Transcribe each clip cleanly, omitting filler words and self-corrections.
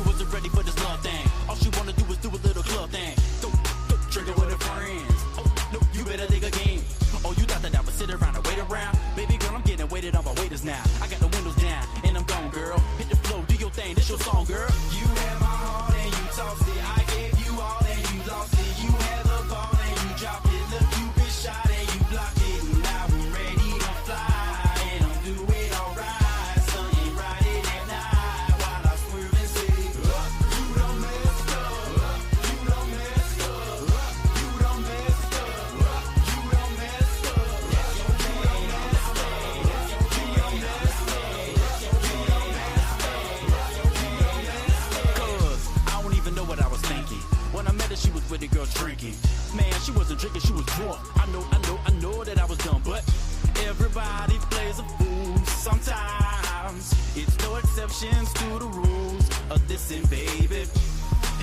wasn't ready for this love thing. All she wanna do is do a little club thing. Go drink it with her friends. Oh, no, you better think again. Oh, you thought that I would sit around and wait around? Baby girl, I'm getting waited on by waiters now. I got the windows down and I'm gone, girl. Hit the flow, do your thing, this your song, girl. You had my heart and you tossed it. I gave you all and you lost it. You had the ball and you dropped it. Look, you been shot and you blocked it. And now I'm ready to fly and I'm doing alright. Sun ain't riding at night while I swerve and say, you done messed up. You done messed up. You done messed up. You done messed up. That's your thing. That's your thing. You done messed up. You done messed up. Cause I don't even know what I was thinking. When I met her, she was with the girl drinking. Man, she wasn't drinking, she was drunk. I know that I was dumb, but everybody plays a fool sometimes. It's no exceptions to the rules of this, and baby,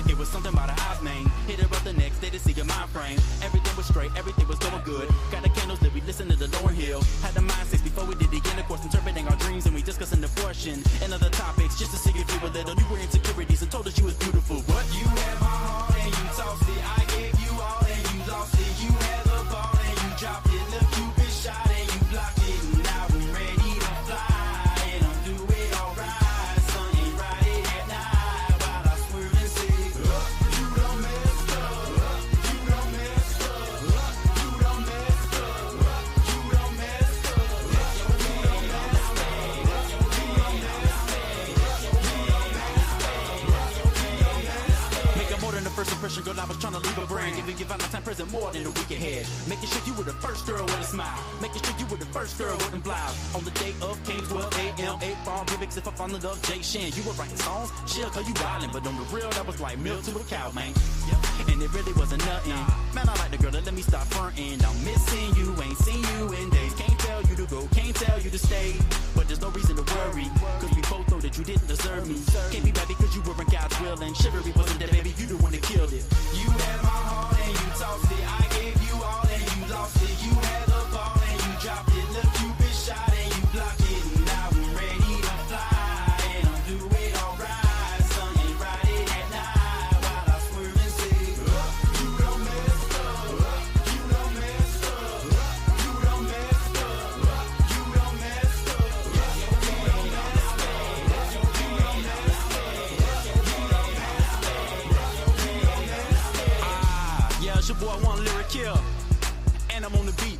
it was something about her eyes, man. Hit her up the next day to see her mind frame. Everything was straight, everything was going good. Got the candles that we listened to the Lauren Hill. Had the mindsets before we did the intercourse, interpreting our dreams, and we discussing the portion and other topics just to see if you were little. You were insecurities and told her she was beautiful. But you had my heart and you tossed it. I gave you all and you lost it. You had the ball and you dropped it. Look, you been shot and you blocked it. And now I'm ready to fly and I'm doing alright. Sun ain't riding at night while I swerve and say, you done messed up. You done messed up. You done messed up. You done messed up. That's your thing. That's your thing. Making more than the first impression, girl, I was trying to leave a brand. Giving you Valentine present more than a week ahead. Making sure you were the first girl with a smile. Making sure you were the first girl with a blouse. On the day of came 12 a.m. 8 bar lyrics if I fall in love, Jay Shan. You were writing songs, she'll call you wildin'. But on the real, that was like milk to a cow, man. And it really wasn't nothing. Man, I like the girl that let me stop frontin'. I'm missing you, ain't seen you in days. Can't tell you to go, can't tell you to stay. But there's no reason to worry, cause we both know that you didn't deserve me. Can't be mad because you weren't God's will, and chivalry wasn't there, baby, you the one that killed it. You had my heart and you tossed it. I gave you all and you lost it. You had the ball and you dropped it. Look, you been shot and you blocked it. And now I'm ready to fly and I'm doing alright. Sun ain't riding at night while I swerve and say, you done messed up. You done messed up. You done messed up. You done messed up. That's your thing. That's your thing. Yeah, it's your boy One Lyric Kill, and I'm on the beat.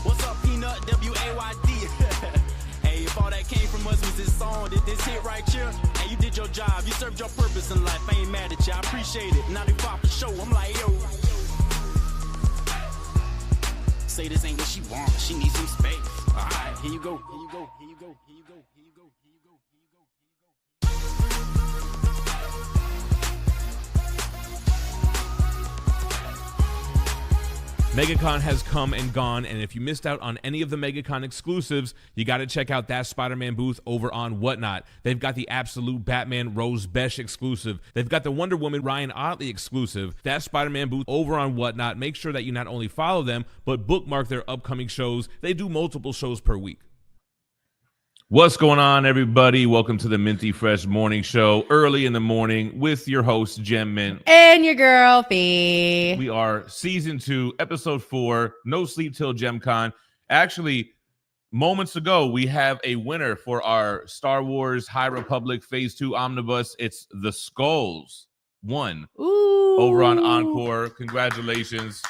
What's up, Peanut? WAYD. Hey, if all that came from us was this song, this hit right here, hey, you did your job, you served your purpose in life. I ain't mad at you, I appreciate it. Now they pop the show, I'm like, yo. Say this ain't what she wants, she needs some space. All right, here you go. Here you go. Here you go. Here you go. Here you go. Here you go. Here you go. MegaCon has come and gone, and if you missed out on any of the MegaCon exclusives, you got to check out That Spider-Man booth over on Whatnot. They've got the Absolute Batman Rose Besh exclusive. They've got the Wonder Woman Ryan Otley exclusive. That Spider-Man booth over on Whatnot. Make sure that you not only follow them, but bookmark their upcoming shows. They do multiple shows per week. What's going on, everybody? Welcome to the Minty Fresh Morning Show, early in the morning with your host, GemMint. And your girl, Phie. We are season 2, episode 4, No Sleep Till GemCon. Actually, moments ago, we have a winner for our Star Wars High Republic Phase 2 Omnibus. It's the Skulls won. Ooh. Over on ENCORE. Congratulations.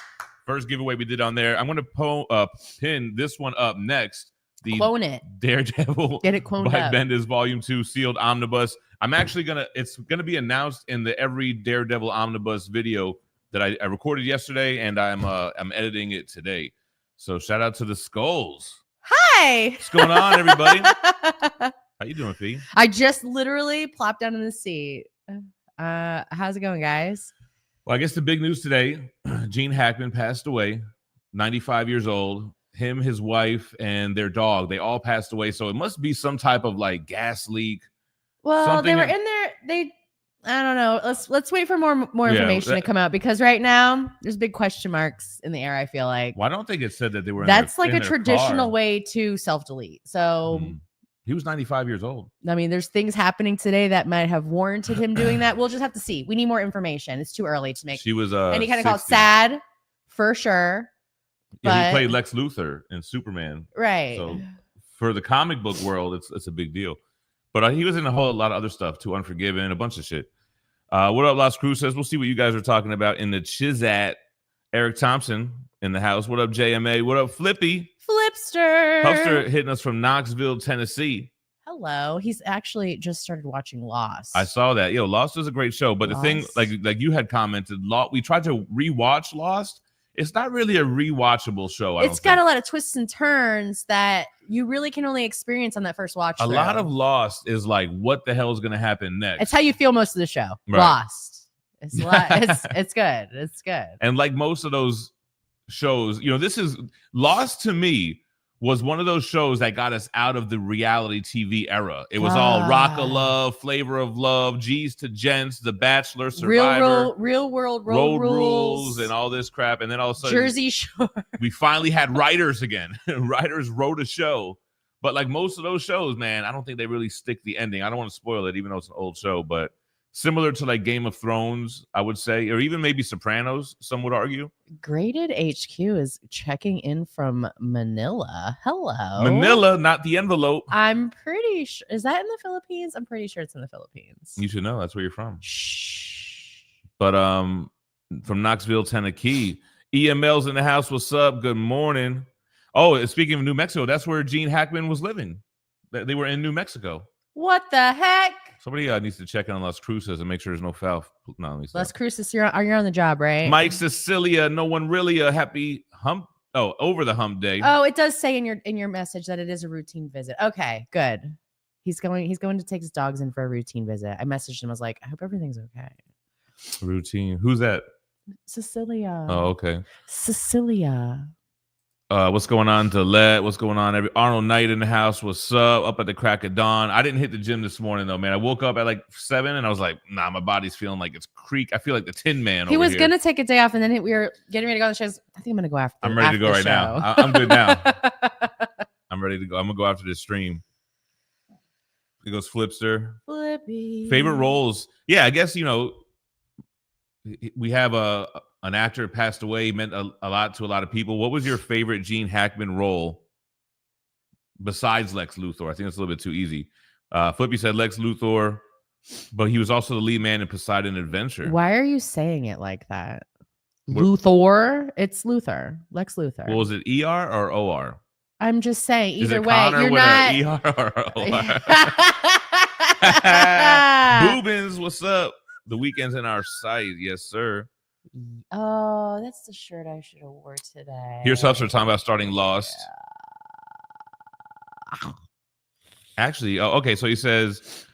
First giveaway we did on there. I'm going to pin this one up next. The Clone it. Daredevil Get it cloned by up. Bendis Volume 2 sealed omnibus. I'm actually it's gonna be announced in the every Daredevil omnibus video that I recorded yesterday, and I'm editing it today. So shout out to the Skulls. Hi. What's going on, everybody? How you doing, Phie? I just literally plopped down in the seat. How's it going, guys? Well, I guess the big news today, Gene Hackman passed away, 95 years old. Him, his wife, and their dog, they all passed away. So it must be some type of like gas leak. Well, they were in there. I don't know. Let's wait for more information to come out, because right now there's big question marks in the air, I feel like. Well, I don't think it said that they were That's in like their a traditional car. way to self-delete. So He was 95 years old. I mean, there's things happening today that might have warranted him doing that. We'll just have to see. We need more information. It's too early to make She was any kind of call. Sad, for sure. Yeah, he played Lex Luthor in Superman. Right. So for the comic book world, it's a big deal. But he was in a whole lot of other stuff too, Unforgiven, a bunch of shit. What up, Las Cruces? We'll see what you guys are talking about in the Chizat. Eric Thompson in the house. What up, JMA? What up, Flippy? Flipster. Huffster hitting us from Knoxville, Tennessee. Hello. He's actually just started watching Lost. I saw that. Yo, Lost is a great show. But Lost. The thing, like you had commented, we tried to rewatch Lost. It's not really a rewatchable show. It's got a lot of twists and turns that you really can only experience on that first watch. A lot of Lost is like, what the hell is going to happen next? It's how you feel most of the show. Right. Lost. It's good. It's good. And like most of those shows, this is Lost to me was one of those shows that got us out of the reality TV era. It was all Rock of Love, Flavor of Love, G's to Gents, The Bachelor, Survivor, Real World Road Rules, and all this crap. And then all of a sudden, Jersey Shore. We finally had writers again. Writers wrote a show. But like most of those shows, man, I don't think they really stick the ending. I don't want to spoil it, even though it's an old show, but similar to like Game of Thrones, I would say, or even maybe Sopranos, some would argue. Graded HQ is checking in from Manila. Hello. Manila, not the envelope. I'm pretty sure. Is that in the Philippines? I'm pretty sure it's in the Philippines. You should know. That's where you're from. Shh. But from Knoxville, Tennessee. EML's in the house. What's up? Good morning. Oh, speaking of New Mexico, that's where Gene Hackman was living. They were in New Mexico. What the heck? Somebody needs to check in on Las Cruces and make sure there's no foul. No, Las Cruces, you're on the job, right? Mike Cecilia, no one really a happy hump. Oh, over the hump day. Oh, it does say in your message that it is a routine visit. Okay, good. He's going to take his dogs in for a routine visit. I messaged him. I was like, I hope everything's okay. Routine. Who's that? Cecilia. Oh, okay. Cecilia. What's going on, Delette? What's going on? Arnold Knight in the house. What's up at the crack of dawn? I didn't hit the gym this morning, though, man. I woke up at like 7 and I was like, nah, my body's feeling like it's creak. I feel like the Tin Man. He was going to take a day off and then we were getting ready to go on the shows. I think I'm going to go after. I'm ready to go right now. I'm good now. I'm ready to go. I'm going to go after this stream. It goes Flipster. Flippy. Favorite roles. Yeah, I guess, we have an actor passed away, meant a lot to a lot of people. What was your favorite Gene Hackman role besides Lex Luthor? I think it's a little bit too easy. Flippy said Lex Luthor, but he was also the lead man in Poseidon Adventure. Why are you saying it like that? Luthor? It's Luthor. Lex Luthor. Well, was it ER or OR? I'm just saying, either way, Connor you're with not ER or OR. Boobins, what's up? The weekend's in our sight. Yes, sir. Oh, that's the shirt I should have wore today. Here's Hufster talking about starting Lost. Yeah. Actually, okay, so he says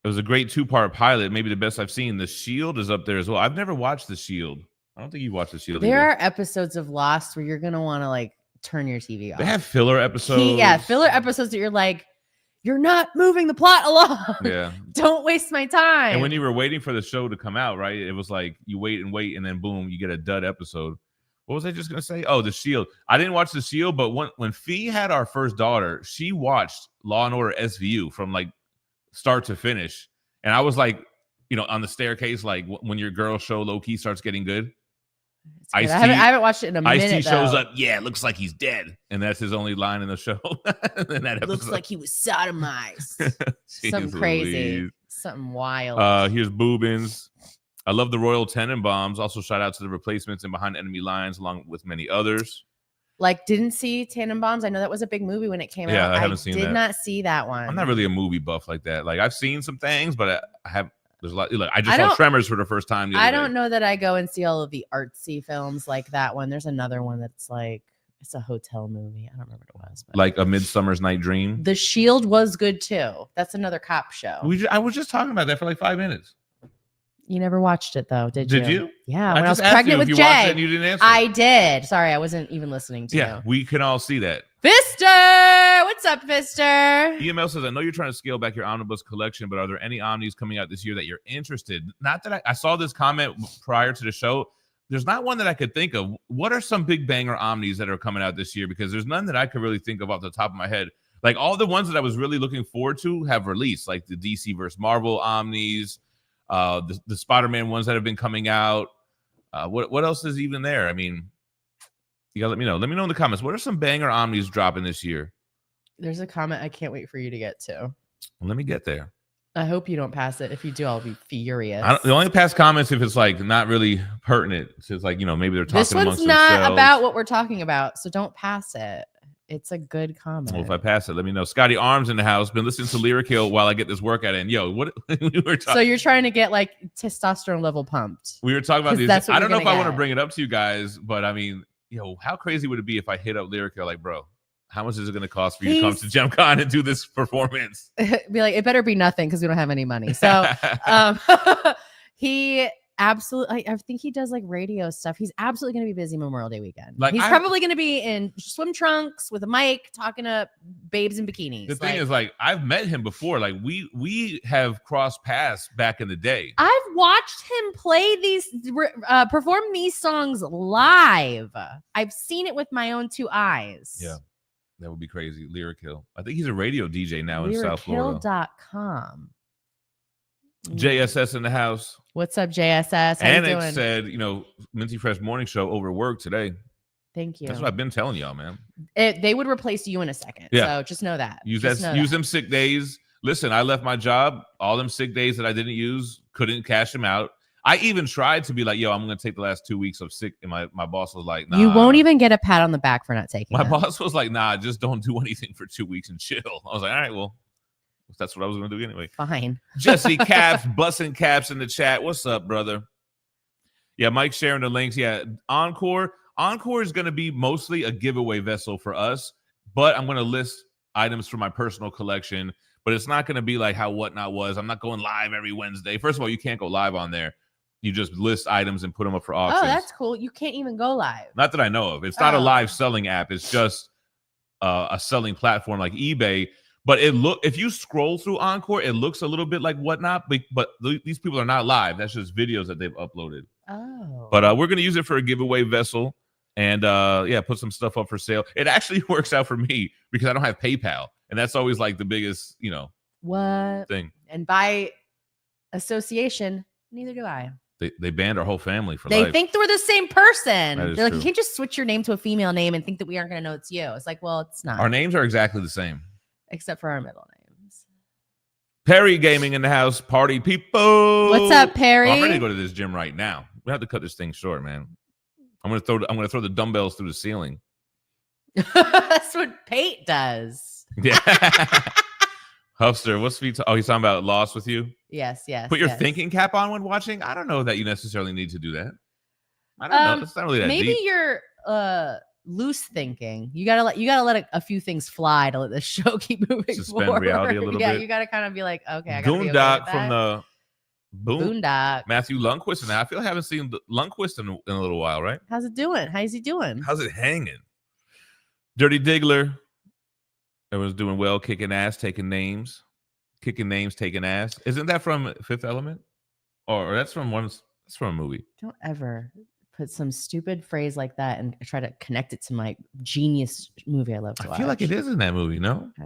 it was a great 2-part pilot, maybe the best I've seen. The Shield is up there as well. I've never watched The Shield. I don't think you watched The Shield. There are episodes of Lost where you're going to want to like turn your TV off. They have filler episodes. Filler episodes that you're like, you're not moving the plot along. Yeah. Don't waste my time. And when you were waiting for the show to come out, right? It was like you wait, and then boom, you get a dud episode. What was I just going to say? Oh, The Shield. I didn't watch The Shield, but when Phie had our first daughter, she watched Law & Order SVU from like start to finish. And I was like, on the staircase, like when your girl show low-key starts getting good. I haven't watched it in a minute. Ice-T shows up. Yeah, it looks like he's dead, and that's his only line in the show. In that looks like he was sodomized. Something crazy, Louise. Something wild. Here's Boobins. I love the Royal Tenenbaums. Also, shout out to the Replacements and Behind Enemy Lines, along with many others. Like, didn't see Tenenbaums. I know that was a big movie when it came out. Yeah, I haven't seen that. Did not see that one. I'm not really a movie buff like that. Like, I've seen some things, but I have. There's a lot. Like, I just saw Tremors for the first time. I don't know that I go and see all of the artsy films like that one. There's another one that's like, it's a hotel movie. I don't remember what it was. But like A Midsummer's Night Dream. The Shield was good too. That's another cop show. I was just talking about that for like 5 minutes. You never watched it though, did you? Did you? Yeah, when I was pregnant with Jay. And you didn't answer. I did. Sorry, I wasn't even listening to you. We can all see that. Fister! What's up, Fister? EML says, I know you're trying to scale back your omnibus collection, but are there any omnis coming out this year that you're interested? Not that I saw this comment prior to the show. There's not one that I could think of. What are some big banger omnis that are coming out this year? Because there's none that I could really think of off the top of my head. Like all the ones that I was really looking forward to have released, like the DC versus Marvel Omnis, the Spider-Man ones that have been coming out. What else is even there? I mean, you gotta let me know. Let me know in the comments. What are some banger Omnis dropping this year? There's a comment I can't wait for you to get to. Well, let me get there. I hope you don't pass it. If you do, I'll be furious. The only pass comments if it's like not really pertinent. So it's like, you know, maybe they're talking this one's amongst not themselves. about what we're talking about, so don't pass it. It's a good comment. Well, if I pass it, let me know. Scotty Arms in the house. Been listening to Lyric Hill while I get this workout in. Yo, what we were talking. So you're trying to get like testosterone level pumped. We were talking about these. I don't know if I want to bring it up to you guys, but I mean, yo, how crazy would it be if I hit up Lyric Hill? Like, bro, how much is it going to cost for you to come to GemCon and do this performance? Be like, it better be nothing because we don't have any money. So he absolutely, I think he does like radio stuff. He's absolutely going to be busy Memorial Day weekend. Like, he's probably going to be in swim trunks with a mic talking to babes in bikinis. The thing is, like, I've met him before. Like, we have crossed paths back in the day. I've watched him play these, perform these songs live. I've seen it with my own two eyes. Yeah. That would be crazy. Lyric Hill. I think he's a radio DJ now in South Florida. LyricHill.com. JSS in the house. What's up, JSS? How and you doing? It said, you know, Minty Fresh Morning Show overworked today. Thank you. That's what I've been telling y'all, man. They would replace you in a second. Yeah. So just know that. Use them sick days. Listen, I left my job. All them sick days that I didn't use, couldn't cash them out. I even tried to be like, yo, I'm going to take the last 2 weeks of sick. And my boss was like, nah. You won't even get a pat on the back for not taking My boss was like, nah, just don't do anything for 2 weeks and chill. I was like, all right, well, that's what I was going to do anyway. Fine. Jesse Caps, busting caps in the chat. What's up, brother? Yeah, Mike sharing the links. Yeah, Encore. Encore is going to be mostly a giveaway vessel for us, but I'm going to list items from my personal collection, but it's not going to be like how Whatnot was. I'm not going live every Wednesday. First of all, you can't go live on there. You just list items and put them up for auctions. Oh, that's cool. You can't even go live. Not that I know of. It's not a live selling app. It's just a selling platform like eBay. But if you scroll through Encore, it looks a little bit like Whatnot. But these people are not live. That's just videos that they've uploaded. Oh. But we're going to use it for a giveaway vessel. And put some stuff up for sale. It actually works out for me because I don't have PayPal. And that's always like the biggest, thing. And by association, neither do I. They banned our whole family for life. They think we're the same person. They're like, true. you can't just switch your name to a female name and think that we aren't going to know it's you. It's like, well, it's not. Our names are exactly the same. Except for our middle names. Perry Gaming in the house. Party people. What's up, Perry? I'm ready to go to this gym right now. We have to cut this thing short, man. I'm gonna throw the dumbbells through the ceiling. That's what Pate does. Yeah. Huffster, what's Phie? He's talking about Lost with you. Yes. Put your thinking cap on when watching. I don't know that you necessarily need to do that. I don't know. It's not really that maybe deep. you're loose thinking. You gotta let a few things fly to let the show keep moving. Suspend forward. reality a little bit. Yeah, you gotta kind of be like, okay, I gotta be okay Goondock with from that. the Boondock. Matthew Lundquist, and I feel I haven't seen Lundquist in a little while, right? How's it doing? How's he doing? How's it hanging? Dirty Diggler. Everyone's doing well, kicking ass, taking names. Kicking names, taking ass. Isn't that from Fifth Element? Or that's from a movie. Don't ever put some stupid phrase like that and try to connect it to my genius movie I love to watch. I feel like it is in that movie, no? I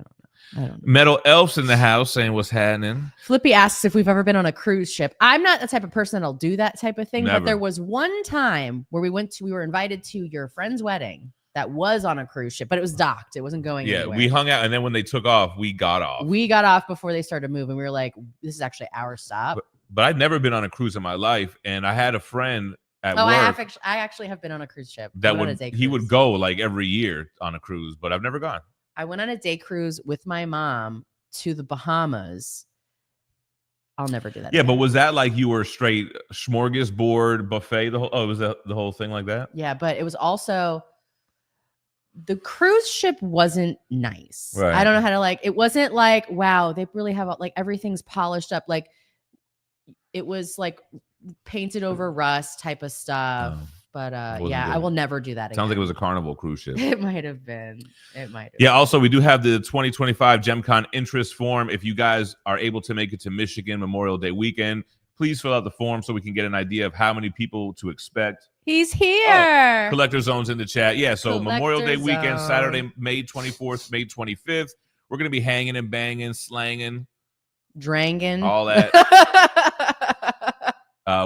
don't know. Metal Elf's in the house saying what's happening. Flippy asks if we've ever been on a cruise ship. I'm not the type of person that'll do that type of thing, Never. but there was one time where we were invited to your friend's wedding that was on a cruise ship, but it was docked. It wasn't going anywhere. Yeah, we hung out, and then when they took off, we got off. We got off before they started moving. We were like, this is actually our stop. But I'd never been on a cruise in my life, and I had a friend at work. I actually have been on a cruise ship. He would go like every year on a cruise, but I've never gone. I went on a day cruise with my mom to the Bahamas. I'll never do that. Yeah, again. but was that like you were straight smorgasbord buffet? Was that the whole thing like that? Yeah, but it was also the cruise ship wasn't nice. Right. I don't know how to it wasn't like, wow, they really have like everything's polished up. Like it was like painted over rust type of stuff. But yeah, I will never do that again. Sounds like it was a Carnival cruise ship. It might have been. Yeah, also, we do have the 2025 GemCon interest form. If you guys are able to make it to Michigan Memorial Day weekend, please fill out the form so we can get an idea of how many people to expect. He's here. Collector Zone's in the chat. Yeah, so Collector Memorial Day weekend, Zone. Saturday, May 24th, May 25th. We're going to be hanging and banging, slanging. Drangin'. All that.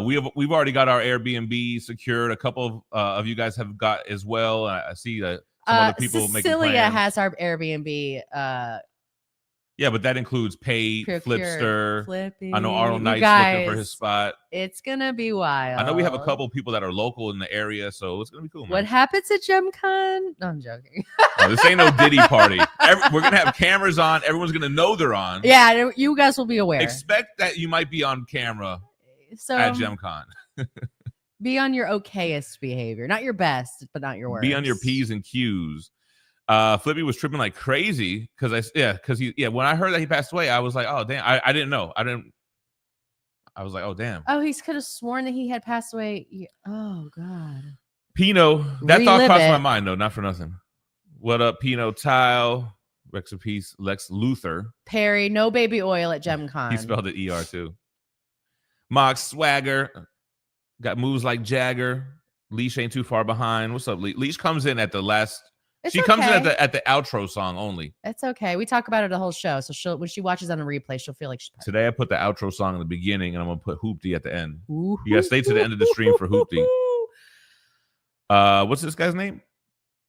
We've already got our Airbnb secured. A couple of you guys have got as well. I see some other people making plans. Cecilia has our Airbnb. Yeah, but that includes Pay, Flipster. Flippy. I know Arnold Knight's looking for his spot. It's gonna be wild. I know we have a couple people that are local in the area, so it's gonna be cool. Man. What happens at GemCon? No, I'm joking. Oh, this ain't no Diddy party. We're gonna have cameras on. Everyone's gonna know they're on. Yeah, you guys will be aware. Expect that you might be on camera so at GemCon. Be on your okayest behavior, not your best, but not your worst. Be on your P's and Q's. Flippy was tripping like crazy because when I heard that he passed away, I was like, oh damn, I didn't know. I was like, oh damn. Oh, he could have sworn that he had passed away. Oh God. Pino, that thought crossed my mind though, not for nothing. What up, Pino Tile? Rex of Peace, Lex Luthor. Perry, no baby oil at GemCon. He spelled it ER too. Mox Swagger. Got moves like Jagger. Leash ain't too far behind. What's up, Leash? Leash comes in at the last. She comes in at the outro song only. It's okay. We talk about it the whole show. So when she watches on a replay, she'll feel like she's Today I put the outro song in the beginning and I'm gonna put Hoopty at the end. You gotta stay to the end of the stream for Hoopty. What's this guy's name?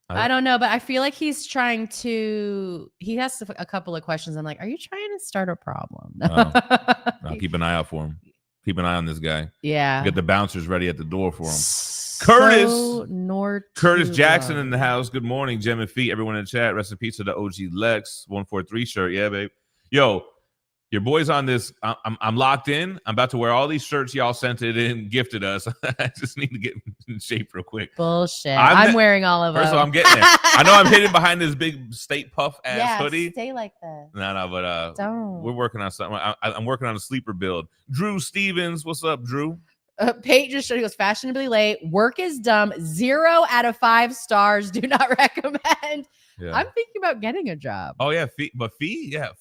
I don't know, but I feel like he's trying to. He has a couple of questions. I'm like, are you trying to start a problem? No, keep an eye out for him. Keep an eye on this guy. Yeah. Get the bouncers ready at the door for him. Curtis Jackson in the house. Good morning, Gem and Phie. Everyone in the chat. Rest in peace to the OG Lex 143 shirt. Yeah, babe. Yo, your boy's on this. I'm locked in. I'm about to wear all these shirts y'all sent it in, gifted us. I just need to get in shape real quick. Bullshit. I'm wearing all of them. First of all, I'm getting there. I know I'm hidden behind this big state puff ass hoodie. Stay like this. No, but don't. We're working on something. I'm working on a sleeper build. Drew Stevens, what's up, Drew? Pate just showed he was fashionably late. Work is dumb. 0 out of 5 stars. Do not recommend. Yeah. I'm thinking about getting a job. Oh yeah, Phie. Phie. I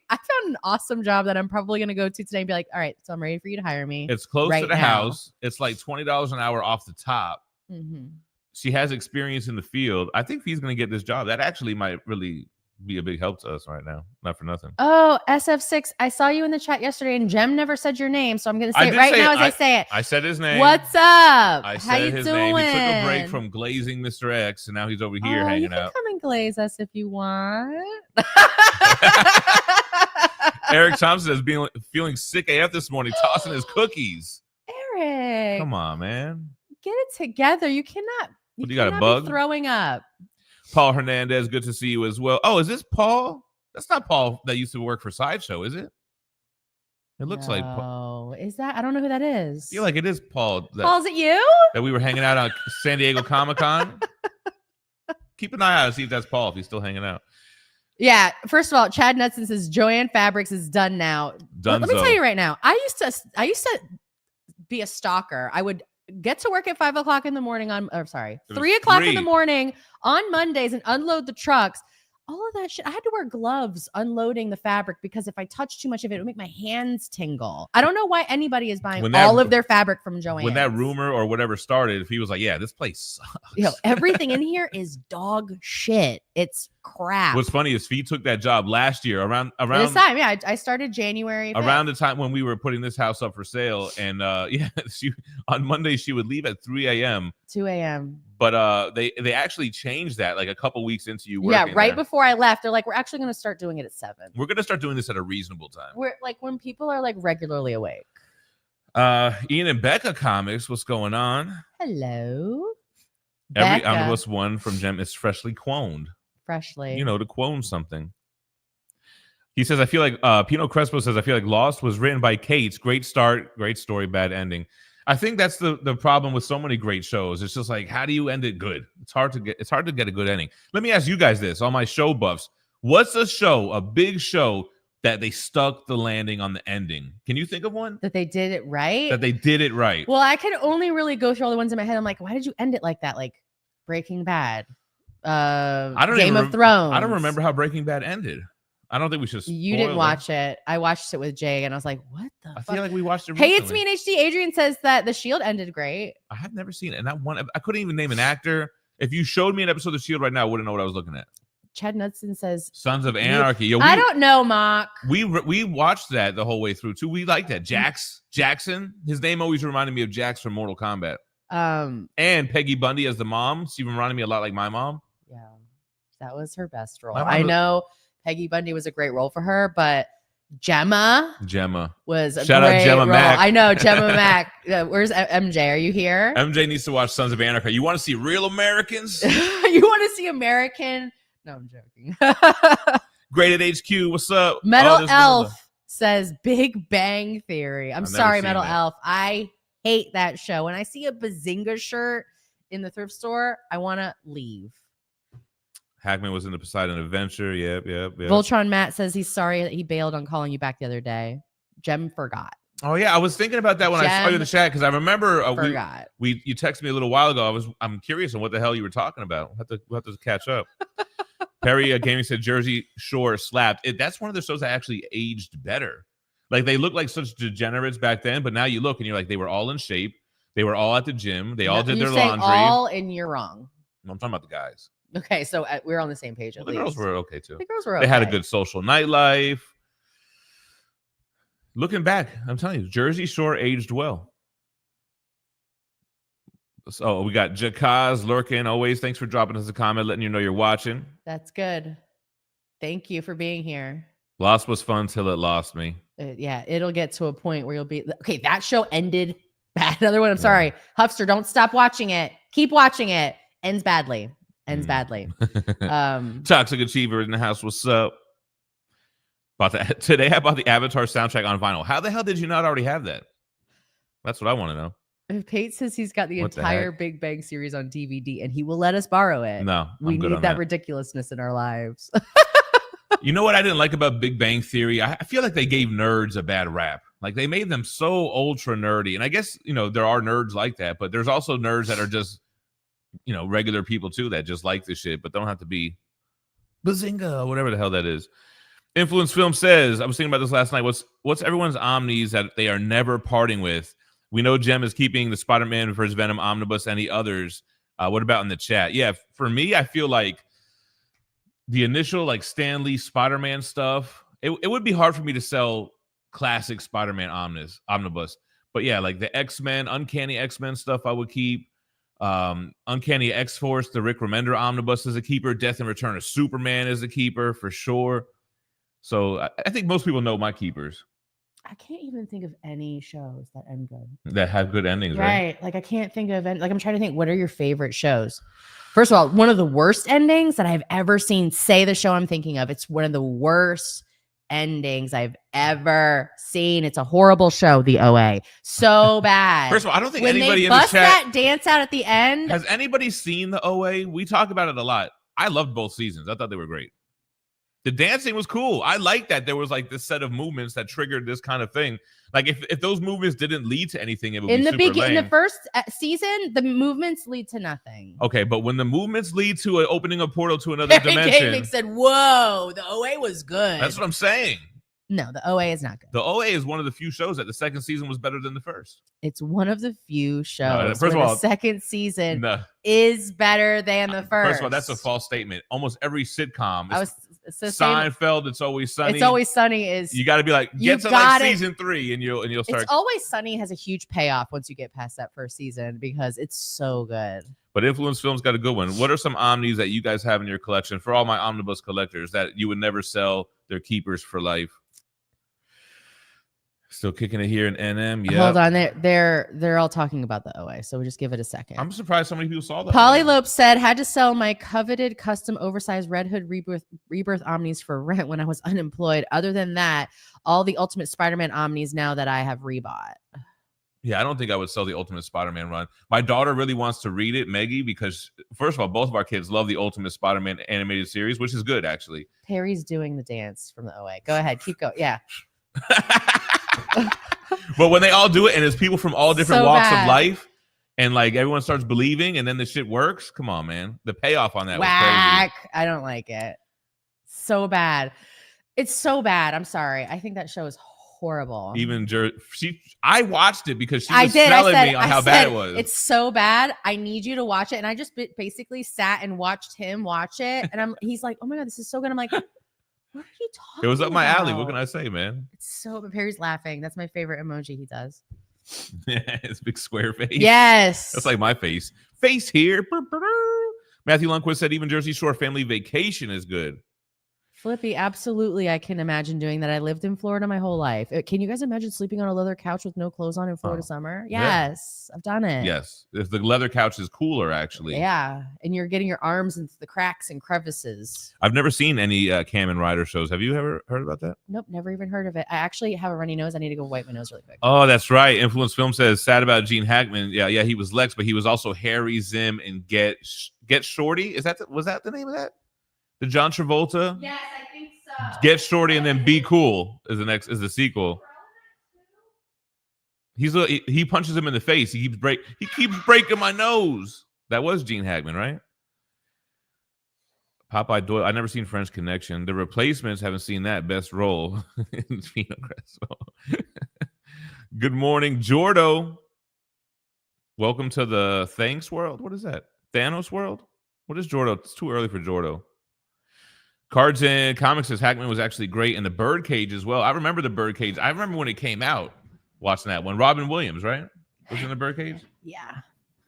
found an awesome job that I'm probably gonna go to today and be like, all right, so I'm ready for you to hire me. It's close to the house. It's like $20 an hour off the top. Mm-hmm. She has experience in the field. I think Phie's gonna get this job. That actually might really be a big help to us right now. Not for nothing. Oh, SF6. I saw you in the chat yesterday and Gem never said your name. So I'm going to say it right now as I say it. I said his name. What's up? I said his name. He took a break from glazing Mr. X and now he's over here hanging out. You can come and glaze us if you want. Eric Thompson is feeling sick AF this morning, tossing his cookies. Eric. Come on, man. Get it together. You cannot. You got a bug? Throwing up. Paul Hernandez, good to see you as well. Oh, is this Paul? That's not Paul that used to work for Sideshow, is it? It looks like Paul. Is that? I don't know who that is. I feel like it is Paul. Paul, is it you? That we were hanging out on San Diego Comic-Con. Keep an eye out to see if that's Paul, if he's still hanging out. Yeah. First of all, Chad Knudsen says Joanne Fabrics is done now. Let me tell you right now. I used to be a stalker. I would get to work at 5 o'clock in the morning 3 o'clock in the morning on Mondays and unload the trucks. All of that shit. I had to wear gloves unloading the fabric because if I touch too much of it, it would make my hands tingle. I don't know why anybody is buying all of their fabric from Joanne. When that rumor or whatever started, if he was like, yeah, this place sucks. Everything in here is dog shit. It's crap. What's funny is Phie took that job last year around this time. Yeah, I started January 5th. Around the time when we were putting this house up for sale. And on Monday, she would leave at 3 a.m. 2 a.m. But they actually changed that like a couple weeks into you working. Yeah, right before I left, they're like, we're actually going to start doing it at 7. We're going to start doing this at a reasonable time. We're like when people are like regularly awake. Ian and Becca Comics, what's going on? Hello. Every Becca. omnibus one from Gem is freshly quoned. Freshly. To quone something. He says, I feel like Pino Crespo says, I feel like Lost was written by Cates. Great start, great story, bad ending. I think that's the problem with so many great shows. It's just like, how do you end it good? It's hard to get a good ending. Let me ask you guys this, all my show buffs. What's a big show that they stuck the landing on the ending? Can you think of one? That they did it right? That they did it right. Well, I can only really go through all the ones in my head. I'm like, why did you end it like that? Like Breaking Bad, Game of Thrones. I don't remember how Breaking Bad ended. I don't think we should. You didn't watch it. I watched it with Jay, and I was like, "What the?" I feel like we watched it. Hey, it's me in HD. Adrian says that The Shield ended great. I have never seen it, and that one I couldn't even name an actor. If you showed me an episode of The Shield right now, I wouldn't know what I was looking at. Chad Knudsen says Sons of Anarchy. Yo, I don't know, Mock. We watched that the whole way through too. We like that. Jackson. His name always reminded me of Jax from Mortal Kombat. And Peggy Bundy as the mom. She reminded me a lot like my mom. Yeah, that was her best role. I know Peggy Bundy was a great role for her, but Gemma was a shout great out Gemma role. Mac. I know Gemma Mac. Where's MJ? Are you here? MJ needs to watch Sons of Anarchy. You want to see real Americans? You want to see American? No, I'm joking. Graded HQ, what's up? Metal Elf says Big Bang Theory. I'm sorry, Metal Elf. I hate that show. When I see a Bazinga shirt in the thrift store, I want to leave. Hackman was in the Poseidon Adventure. Yep. Voltron Matt says he's sorry that he bailed on calling you back the other day. Jem forgot. Oh yeah, I was thinking about that when I saw you in the chat because I remember you texted me a little while ago. I'm curious on what the hell you were talking about. We'll have to catch up. Perry Gaming said Jersey Shore slapped. That's one of the shows that actually aged better. Like they looked like such degenerates back then, but now you look and you're like they were all in shape. They were all at the gym. They all did their laundry. All and you're wrong. I'm talking about the guys. Okay, so we're on the same page at least. The girls were okay too. The girls were okay. They had a good social nightlife. Looking back, I'm telling you, Jersey Shore aged well. So we got Jakaz lurking. Always, thanks for dropping us a comment, letting you know you're watching. That's good. Thank you for being here. Lost was fun till it lost me. Yeah, it'll get to a point where you'll be okay. That show ended bad. Another one. I'm sorry, Huffster. Don't stop watching it. Keep watching it. Ends badly. Toxic Achiever in the house. What's up? Today I bought the Avatar soundtrack on vinyl. How the hell did you not already have that? That's what I want to know. Pate says he's got the entire Big Bang series on DVD and he will let us borrow it. No, we need that ridiculousness in our lives. You know what I didn't like about Big Bang Theory? I feel like they gave nerds a bad rap. Like they made them so ultra nerdy. And I guess, there are nerds like that, but there's also nerds that are just regular people too that just like this shit, but don't have to be Bazinga or whatever the hell that is. Influence Film says, I was thinking about this last night. What's everyone's omnis that they are never parting with? We know Gem is keeping the Spider-Man vs. Venom omnibus. Any others? What about in the chat? Yeah, for me, I feel like the initial Stan Lee Spider-Man stuff, it would be hard for me to sell classic Spider-Man omnibus. But yeah, like the X-Men, Uncanny X-Men stuff I would keep. Uncanny X-Force, the Rick Remender omnibus is a keeper. Death and Return of Superman is a keeper for sure. So I think most people know my keepers. I can't even think of any shows that end good. That have good endings, right? Like I can't think of any. Like I'm trying to think, what are your favorite shows? First of all, one of the worst endings that I've ever seen. Say the show I'm thinking of. It's one of the worst endings I've ever seen. It's a horrible show, the OA. So bad. First of all, I don't think when anybody they in the bust chat that dance out at the end. Has anybody seen the OA? We talk about it a lot. I loved both seasons. I thought they were great. The dancing was cool. I like that there was this set of movements that triggered this kind of thing. Like if those movements didn't lead to anything, it would be super lame. In the first season, the movements lead to nothing. Okay, but when the movements lead to opening a portal to another dimension, Gaming said, "Whoa, the OA was good." That's what I'm saying. No, the OA is not good. The OA is one of the few shows that the second season was better than the first. It's one of the few shows first of all, the second season is better than the first. First of all, that's a false statement. Almost every sitcom, Seinfeld, It's Always Sunny. It's Always Sunny is you got to be get to season 3 and you'll start. It's Always Sunny has a huge payoff once you get past that first season because it's so good. But Influence Films got a good one. What are some omnis that you guys have in your collection for all my omnibus collectors that you would never sell? They're keepers for life. Still kicking it here in NM. Yeah. Hold on. They're all talking about the OA, so we'll just give it a second. I'm surprised so many people saw that. Polylope said, had to sell my coveted custom oversized Red Hood Rebirth Omnis for rent when I was unemployed. Other than that, all the Ultimate Spider-Man Omnis now that I have rebought. Yeah, I don't think I would sell the Ultimate Spider-Man run. My daughter really wants to read it, Maggie, because first of all, both of our kids love the Ultimate Spider-Man animated series, which is good, actually. Perry's doing the dance from the OA. Go ahead. Keep going. Yeah. But when they all do it and it's people from all different walks of life and everyone starts believing and then the shit works, come on, man. The payoff on that was crazy. I don't like it. So bad. It's so bad. I'm sorry. I think that show is horrible. Even I watched it because she was telling me on how bad it was. It's so bad. I need you to watch it. And I just basically sat and watched him watch it. And he's like, oh my God, this is so good. I'm like, what are you talking about? It was up my alley. What can I say, man? It's so, Perry's laughing. That's my favorite emoji he does. Yeah, his big square face. Yes. That's like my face. Face here. Matthew Lundquist said even Jersey Shore Family Vacation is good. Flippy, absolutely. I can imagine doing that. I lived in Florida my whole life. Can you guys imagine sleeping on a leather couch with no clothes on in Florida summer? Yes, yeah. I've done it. Yes, if the leather couch is cooler, actually. Yeah, and you're getting your arms into the cracks and crevices. I've never seen any Kamen Rider shows. Have you ever heard about that? Nope, never even heard of it. I actually have a runny nose. I need to go wipe my nose really quick. Oh, that's right. Influence Film says sad about Gene Hackman. Yeah, he was Lex, but he was also Harry Zim and Get Shorty. Was that the name of that? The John Travolta? Yes, I think so. Get Shorty and then Be Cool is the sequel. He punches him in the face. He keeps breaking my nose. That was Gene Hackman, right? Popeye Doyle. I've never seen French Connection. The Replacements, haven't seen that. Best role. Good morning, Jordo. Welcome to the Thanks world. What is that? Thanos world? What is Jordo? It's too early for Jordo. Cards and Comics says Hackman was actually great in the Birdcage as well. I remember the Birdcage. I remember when it came out, watching that one. Robin Williams, right? Was in the Birdcage? Yeah.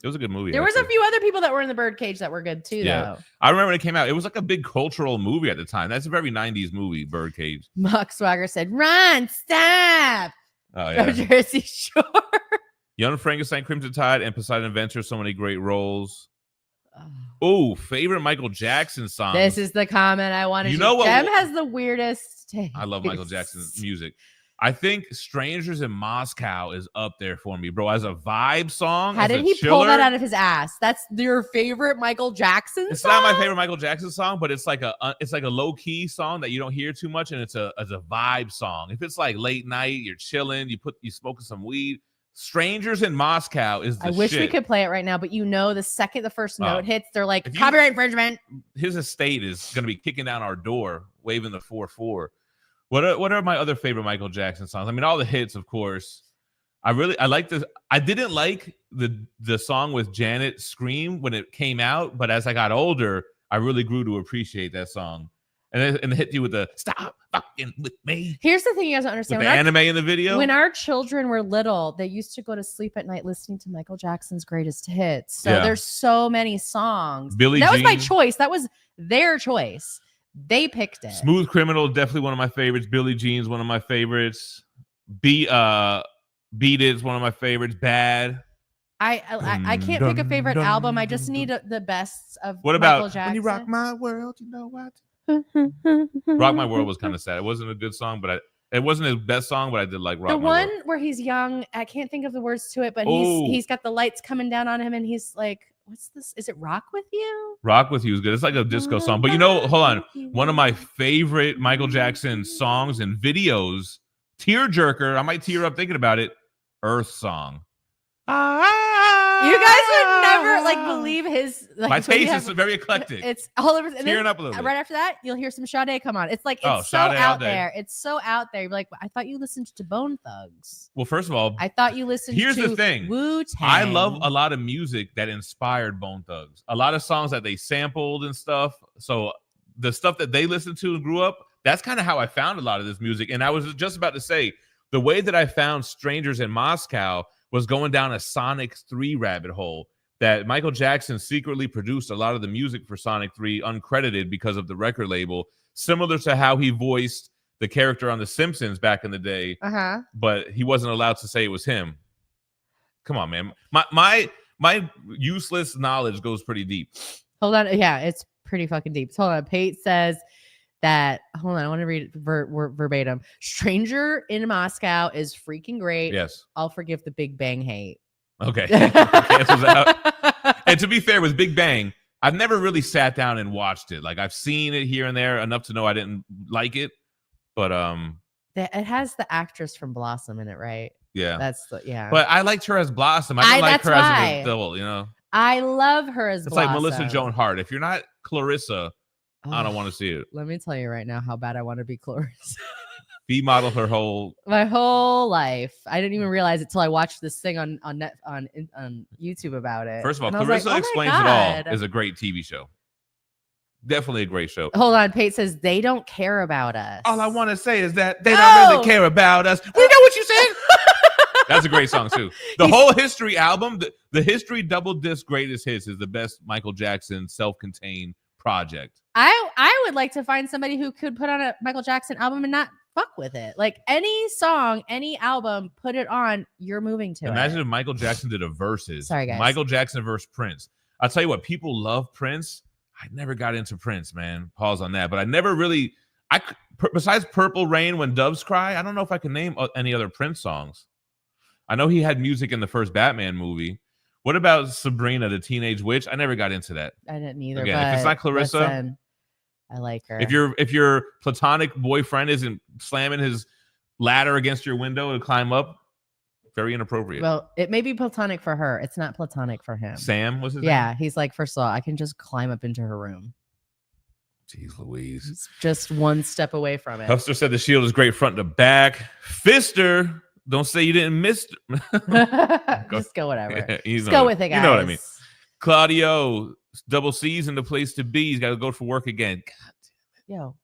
It was a good movie. There was a few other people that were in the Birdcage that were good too, though. I remember when it came out. It was like a big cultural movie at the time. That's a very 90s movie, Birdcage. Muck Swagger said, run, stop. Oh, yeah. Jersey Shore. Young Frankenstein, Crimson Tide, and Poseidon Adventure. So many great roles. Oh, favorite Michael Jackson song. This is the comment I wanted. You know what? Gem has the weirdest taste. I love Michael Jackson's music. I think Strangers in Moscow is up there for me, bro. As a vibe song. How did he pull that out of his ass? That's your favorite Michael Jackson song? It's not my favorite Michael Jackson song, but it's like a low-key song that you don't hear too much, and it's a vibe song. If it's like late night, you're chilling, you smoking some weed. Strangers in Moscow is the shit. I wish we could play it right now, but the second the first note hits, they're like, copyright infringement. His estate is going to be kicking down our door, waving the 4-4. What are my other favorite Michael Jackson songs? I mean, all the hits, of course. I like this. I didn't like the song with Janet Scream when it came out, but as I got older, I really grew to appreciate that song. And it hit you with the stop fucking with me. Here's the thing you guys don't understand. With the anime in the video. When our children were little, they used to go to sleep at night listening to Michael Jackson's greatest hits. So there's so many songs. Billie Jean. Was my choice. That was their choice. They picked it. Smooth Criminal, definitely one of my favorites. Billie Jean's one of my favorites. Beat It's one of my favorites. Bad. I can't pick a favorite album. I just need the best of what about Michael Jackson. When you rock my world, you know what? Rock My World was kind of sad. It wasn't a good song, but it wasn't his best song, but I did like Rock My World. The one where he's young, I can't think of the words to it, but he's got the lights coming down on him and he's like, what's this? Is it Rock With You? Rock With You is good. It's like a disco song. But hold on. One of my favorite Michael Jackson songs and videos, tearjerker, I might tear up thinking about it, Earth Song. You guys would never believe his. My taste is very eclectic. It's all over. Tearing up a little bit. Right after that, you'll hear some Sade come on. It's like it's so out there. It's so out there. You're like, I thought you listened to Bone Thugs. Well, first of all, I thought you listened. Here's to the thing. Wu-Tang. I love a lot of music that inspired Bone Thugs. A lot of songs that they sampled and stuff. So the stuff that they listened to and grew up, that's kind of how I found a lot of this music. And I was just about to say, the way that I found Strangers in Moscow was going down a Sonic 3 rabbit hole, that Michael Jackson secretly produced a lot of the music for Sonic 3 uncredited because of the record label, similar to how he voiced the character on The Simpsons back in the day, but he wasn't allowed to say it was him. Come on, man. My useless knowledge goes pretty deep. Hold on. Yeah, it's pretty fucking deep. So hold on. Pate says that, hold on, I want to read it verbatim. Stranger in Moscow is freaking great. Yes. I'll forgive the Big Bang hate. Okay. Cancels out. And to be fair, with Big Bang, I've never really sat down and watched it. Like, I've seen it here and there enough to know I didn't like it. But it has the actress from Blossom in it, right? Yeah. That's yeah. But I liked her as Blossom. I didn't like her as an adult, you know. I love her as Blossom. It's like Melissa Joan Hart. If you're not Clarissa, I don't want to see it. Let me tell you right now how bad I want to be Clarissa. Phie modeled her whole life. I didn't even realize it till I watched this thing on YouTube about it. First of all, And I was Clarissa like, Explains It All is a great TV show. Definitely a great show. Hold on, Pate says they don't care about us. All I want to say is that they don't really care about us. We know what you said. That's a great song too. The whole History album, the History double disc greatest hits, is the best Michael Jackson self-contained project. I would like to find somebody who could put on a Michael Jackson album and not fuck with it. Like any song, any album, put it on, you're moving to it. Imagine if Michael Jackson did a versus. Sorry, guys. Michael Jackson versus Prince. I'll tell you what, people love Prince. I never got into Prince, man. Pause on that. But I never really, besides Purple Rain, When Doves Cry, I don't know if I can name any other Prince songs. I know he had music in the first Batman movie. What about Sabrina, the Teenage Witch? I never got into that. I didn't either. Again, but if it's not Clarissa, listen, I like her. If your platonic boyfriend isn't slamming his ladder against your window to climb up, very inappropriate. Well, it may be platonic for her. It's not platonic for him. Sam was his name? Yeah, he's like, first of all, I can just climb up into her room. Jeez Louise. It's just one step away from it. Huster said the shield is great front to back. Fister, don't say you didn't miss. Just go whatever. Yeah, just go with it, guys. You know what I mean. Claudio, double C's in the place to be. He's got to go for work again. God damn it. Yo,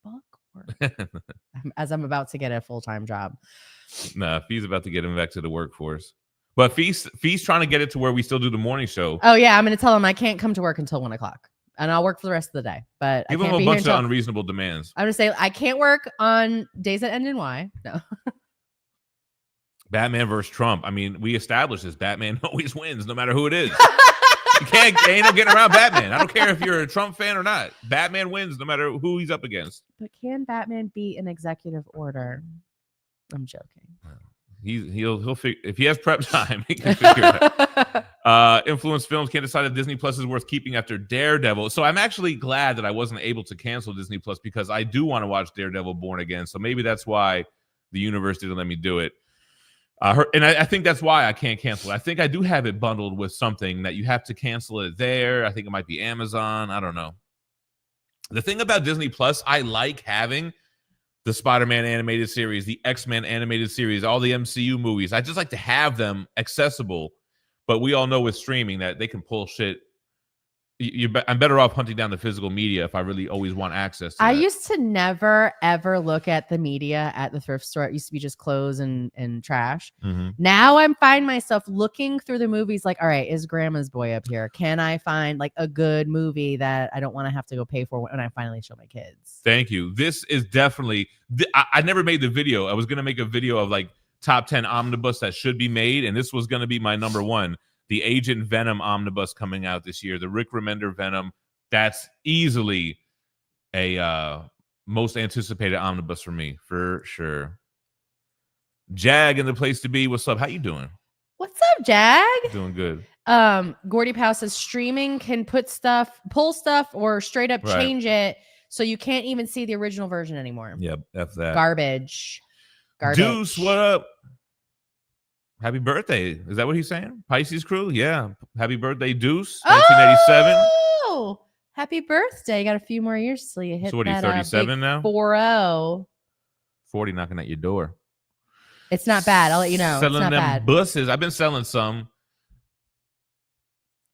fuck work. As I'm about to get a full-time job. Nah, Phie's about to get him back to the workforce. But Phie's trying to get it to where we still do the morning show. Oh, yeah. I'm going to tell him I can't come to work until 1 o'clock. And I'll work for the rest of the day. But give I him can't a be bunch here of unreasonable demands. I'm going to say I can't work on days that end in Y. No. Batman versus Trump. I mean, we established this. Batman always wins, no matter who it is. Ain't no getting around Batman. I don't care if you're a Trump fan or not. Batman wins no matter who he's up against. But can Batman beat an executive order? I'm joking. He'll figure, if he has prep time, he can figure it out. Influence Films can't decide if Disney Plus is worth keeping after Daredevil. So I'm actually glad that I wasn't able to cancel Disney Plus because I do want to watch Daredevil Born Again. So maybe that's why the universe didn't let me do it. And I think that's why I can't cancel it. I think I do have it bundled with something that you have to cancel it there. I think it might be Amazon. I don't know. The thing about Disney Plus, I like having the Spider-Man animated series, the X-Men animated series, all the MCU movies. I just like to have them accessible. But we all know with streaming that they can pull shit. I'm better off hunting down the physical media if I really always want access to I that. used to never, ever look at the media at the thrift store. It used to be just clothes and trash. Mm-hmm. Now I find myself looking through the movies like, all right, is Grandma's Boy up here? Can I find like a good movie that I don't want to have to go pay for when I finally show my kids? Thank you. This is definitely, I never made the video. I was going to make a video of like top 10 omnibus that should be made. And this was going to be my number one. The Agent Venom omnibus coming out this year, the Rick Remender Venom. That's easily a most anticipated omnibus for me, for sure. Jag in the place to be. What's up? How you doing? What's up, Jag? Doing good. Gordy Powell says streaming can pull stuff, or straight up change it, so you can't even see the original version anymore. Yep, that's that. Garbage. Deuce, what up? Happy birthday. Is that what he's saying? Pisces crew? Yeah. Happy birthday, Deuce. 1987. Oh, happy birthday. You got a few more years till you hit so what are you, 37 now? 40. 40 knocking at your door. It's not bad. I'll let you know. Selling it's not them bad. Buses. I've been selling some.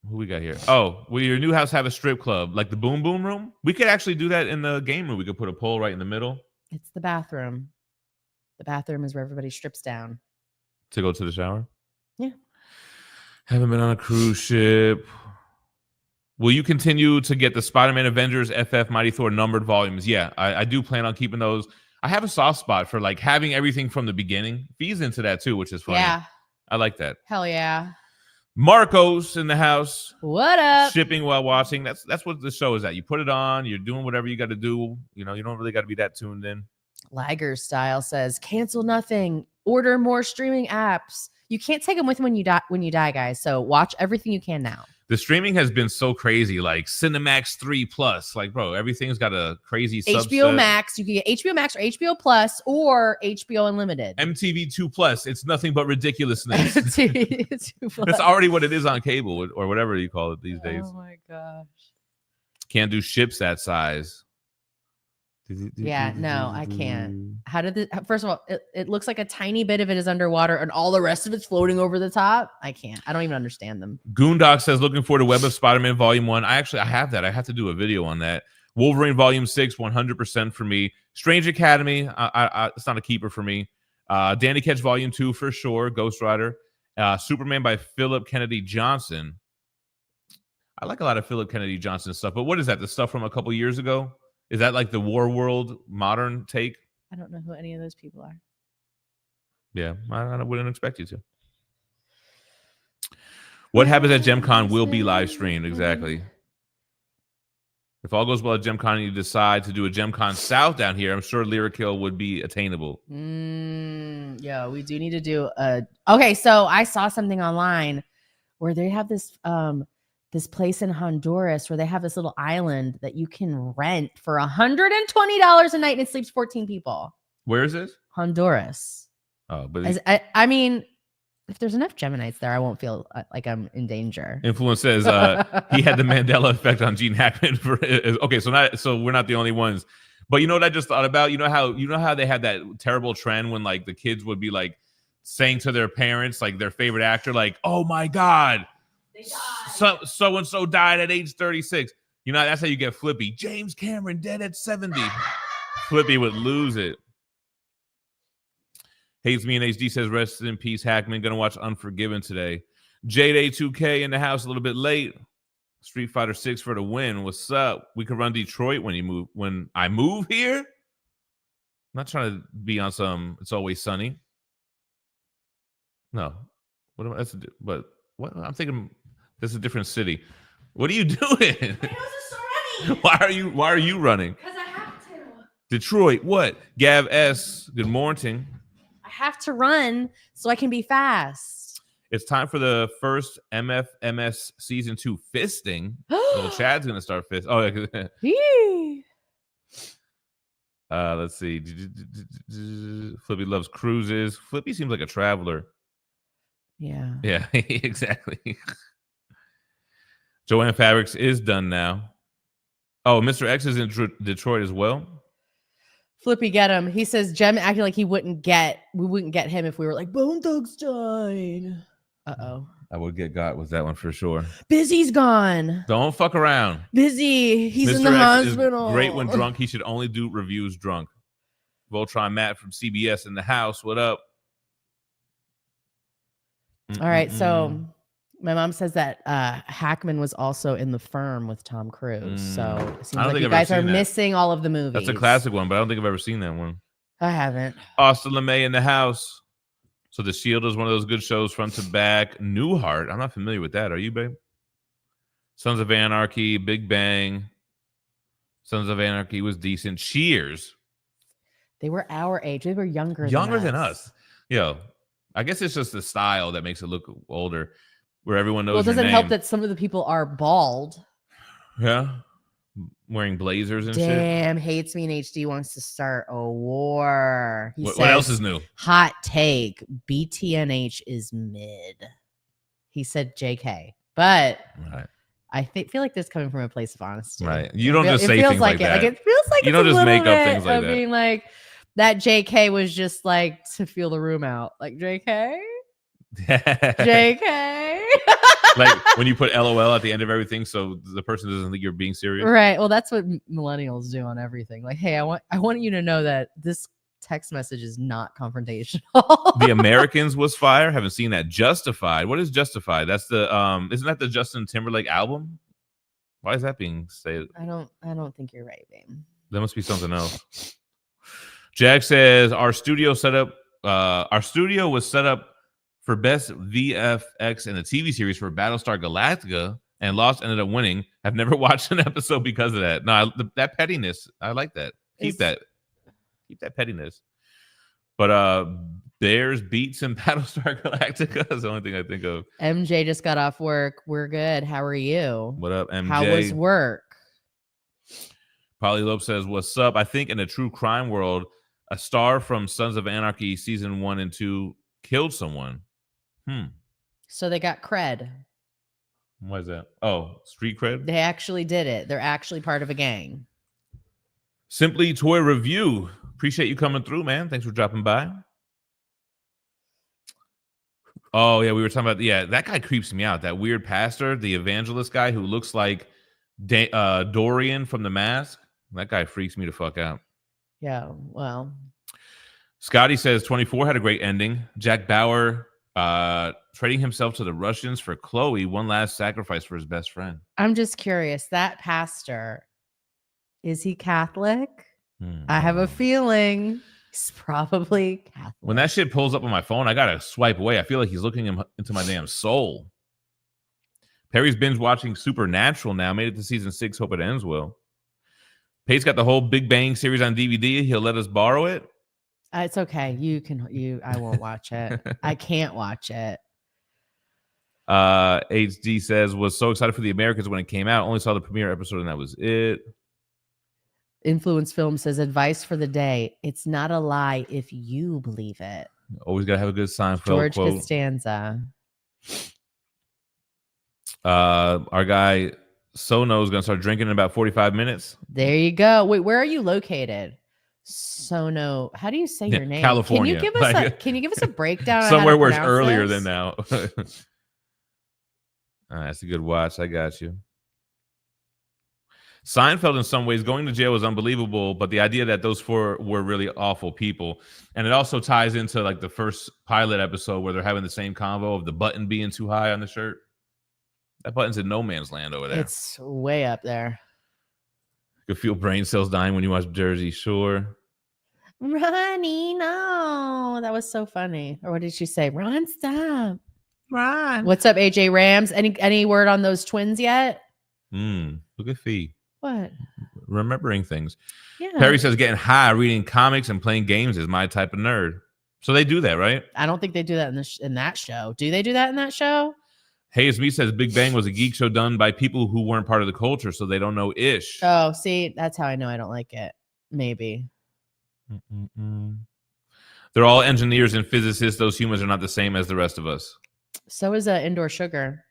Who we got here? Oh, will your new house have a strip club? Like the Boom Boom Room? We could actually do that in the game room. We could put a pole right in the middle. It's the bathroom. The bathroom is where everybody strips down. To go to the shower? Yeah. Haven't been on a cruise ship. Will you continue to get the Spider-Man Avengers FF Mighty Thor numbered volumes? Yeah, I do plan on keeping those. I have a soft spot for like having everything from the beginning. Phie's into that too, which is funny. Yeah. I like that. Hell yeah. Marcos in the house. What up? Shipping while watching. That's what the show is at. You put it on, you're doing whatever you got to do. You know, you don't really got to be that tuned in. Liger Style says, cancel nothing. Order more streaming apps. You can't take them with when you die, guys. So watch everything you can now. The streaming has been so crazy, like Cinemax 3 Plus. Like, bro, everything's got a crazy HBO subset. Max. You can get HBO Max or HBO Plus or HBO Unlimited. MTV 2 Plus. It's nothing but ridiculousness. MTV 2 Plus. That's already what it is on cable or whatever you call it these days. Oh my gosh. Can't do ships that size. Yeah, no, I can't. How did this? First of all, it looks like a tiny bit of it is underwater and all the rest of it's floating over the top. I can't. I don't even understand them. Goondock says, looking forward to Web of Spider-Man Volume 1. I have that. I have to do a video on that. Wolverine Volume 6, 100% for me. Strange Academy, it's not a keeper for me. Danny Ketch Volume 2 for sure. Ghost Rider. Superman by Philip Kennedy Johnson. I like a lot of Philip Kennedy Johnson stuff, but what is that? The stuff from a couple years ago? Is that like the War World modern take? I don't know who any of those people are. Yeah, I wouldn't expect you to. What happens at GemCon will be live streamed, exactly. If all goes well at GemCon and you decide to do a GemCon South down here, I'm sure Lyric Hill would be attainable. Yeah, we do need to do a... Okay, so I saw something online where they have this place in Honduras where they have this little island that you can rent for $120 a night and it sleeps 14 people. Where is this? Honduras. Oh, but I mean... If there's enough Geminites there, I won't feel like I'm in danger. Influence says he had the Mandela effect on Gene Hackman. Okay, so we're not the only ones. But you know what I just thought about? You know how they had that terrible trend when like the kids would be like saying to their parents, like their favorite actor, like, "Oh my God, so and so died at age 36." You know, that's how you get Flippy. James Cameron dead at 70. Flippy would lose it. Hates Me in HD says, rest in peace, Hackman. Gonna watch Unforgiven today. Jade A2K in the house a little bit late. Street Fighter 6 for the win. What's up? We could run Detroit when I move here. I'm not trying to be on some It's Always Sunny. No. But what I'm thinking this is a different city. What are you doing? Why are you running? Because I have to. Detroit, what? Gav S, good morning. I have to run so I can be fast. It's time for the first MFMS Season 2 fisting. Little Chad's going to start fist. Oh, let's see. Flippy loves cruises. Flippy seems like a traveler. Yeah. Yeah, exactly. Joanne Fabrics is done now. Oh, Mr. X is in Detroit as well. Flippy, get him. He says Gem acting like we wouldn't get him if we were like Bone Thugs died. Uh-oh. I would get got with that one for sure. Busy's gone. Don't fuck around. Busy. He's Mr. in the X hospital. Is great when drunk. He should only do reviews drunk. Voltron Matt from CBS in the house. What up? All right, so my mom says that Hackman was also in The Firm with Tom Cruise. So it seems like you guys are missing all of the movies. That's a classic one, but I don't think I've ever seen that one. I haven't. Austin LeMay in the house. So The Shield is one of those good shows front to back. Newhart. I'm not familiar with that. Are you, babe? Sons of Anarchy, Big Bang. Sons of Anarchy was decent. Cheers. They were our age. They were younger than us. Yo, I guess it's just the style that makes it look older. Where everyone knows. Well, it doesn't help that some of the people are bald. Yeah. Wearing blazers and shit. Damn, Hates Me in HD wants to start a war. What else is new? Hot take. BTNH is mid. He said JK. But right. I feel like this is coming from a place of honesty. Right. You don't just say things like that. Like it feels like you don't just make up things like that. Being like, that JK was just like to feel the room out. Like JK? JK? Like when you put LOL at the end of everything so the person doesn't think you're being serious. Right. Well, that's what millennials do on everything. Like, hey, I want you to know that this text message is not confrontational. The Americans was fire. Haven't seen that. Justified. What is Justified? That's the isn't that the Justin Timberlake album? Why is that being said? I don't think you're right, babe. That must be something else. Jack says our studio was set up for best VFX in a TV series for Battlestar Galactica, and Lost ended up winning. I've never watched an episode because of that. No, that pettiness, I like that. Keep that pettiness. But Bears beats in Battlestar Galactica is the only thing I think of. MJ just got off work. We're good. How are you? What up, MJ? How was work? Polly Lope says, what's up? I think in a true crime world, a star from Sons of Anarchy season 1 and 2 killed someone. So they got cred. Why is that? Oh, street cred? They actually did it. They're actually part of a gang. Simply Toy Review. Appreciate you coming through, man. Thanks for dropping by. Oh, yeah, we were talking about, that guy creeps me out. That weird pastor, the evangelist guy who looks like Dorian from The Mask. That guy freaks me the fuck out. Yeah, well. Scotty says 24 had a great ending. Jack Bauer trading himself to the Russians for Chloe, one last sacrifice for his best friend. I'm just curious. That pastor, is he Catholic? I have a feeling he's probably Catholic. When that shit pulls up on my phone, I gotta swipe away. I feel like he's looking into my damn soul. Perry's binge watching Supernatural now. Made it to season 6. Hope it ends well. Pate's got the whole Big Bang series on DVD. He'll let us borrow it. It's okay. I won't watch it. I can't watch it. HD says, was so excited for The Americans when it came out. Only saw the premiere episode and that was it. Influence Film says, advice for the day. It's not a lie if you believe it. Always got to have a good Seinfeld George quote. Costanza. Our guy Sono is going to start drinking in about 45 minutes. There you go. Wait, where are you located? Sono. How do you say your name? California. Can you give us a breakdown? Somewhere where it's earlier than now. That's a good watch. I got you. Seinfeld, in some ways, going to jail was unbelievable, but the idea that those 4 were really awful people, and it also ties into like the first pilot episode where they're having the same convo of the button being too high on the shirt. That button's in no man's land over there. It's way up there. You can feel brain cells dying when you watch Jersey Shore. Ronnie, no, that was so funny. Or what did she say? Ron, stop. Ron. What's up, AJ Rams? Any word on those twins yet? Look at Phie. What? Remembering things. Yeah. Perry says getting high, reading comics, and playing games is my type of nerd. So they do that, right? I don't think they do that in that show. Do they do that in that show? Hayes Me says Big Bang was a geek show done by people who weren't part of the culture, so they don't know ish. Oh, see, that's how I know I don't like it. Maybe. They're all engineers and physicists. Those humans are not the same as the rest of us. So is Indoor Sugar.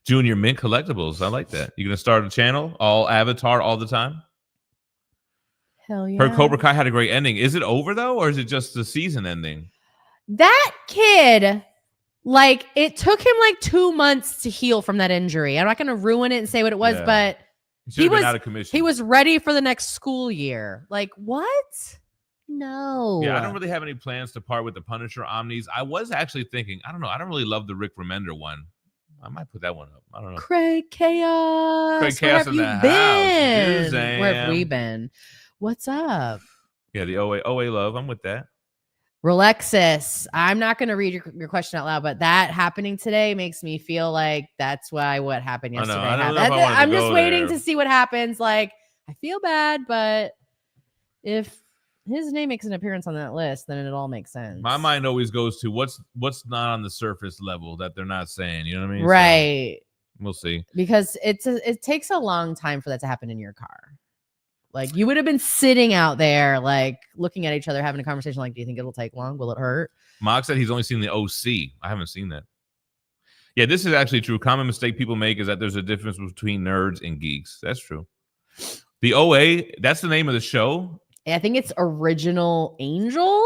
Junior Mint Collectibles. I like that. You gonna start a channel, all Avatar, all the time? Hell yeah. Her Cobra Kai had a great ending. Is it over though, or is it just the season ending? That kid, like, it took him like 2 months to heal from that injury. I'm not gonna ruin it and say what it was, but he was out of commission. He was ready for the next school year. Like, what? No. Yeah, I don't really have any plans to part with the Punisher Omnis. I was actually thinking, I don't know. I don't really love the Rick Remender one. I might put that one up. I don't know. Craig Chaos. Craig Chaos in the house. Where have we been? What's up? Yeah, the OA love. I'm with that. Relexis. I'm not going to read your question out loud, but that happening today makes me feel like that's why what happened yesterday happened. I'm just waiting to see what happens. Like, I feel bad, but if his name makes an appearance on that list, then it all makes sense. My mind always goes to what's not on the surface level that they're not saying. You know what I mean? Right. So we'll see. Because it takes a long time for that to happen in your car. Like, you would have been sitting out there, like, looking at each other, having a conversation. Like, do you think it'll take long? Will it hurt? Mark said he's only seen the OC. I haven't seen that. Yeah, this is actually true. Common mistake people make is that there's a difference between nerds and geeks. That's true. The OA, that's the name of the show. I think it's Original Angel.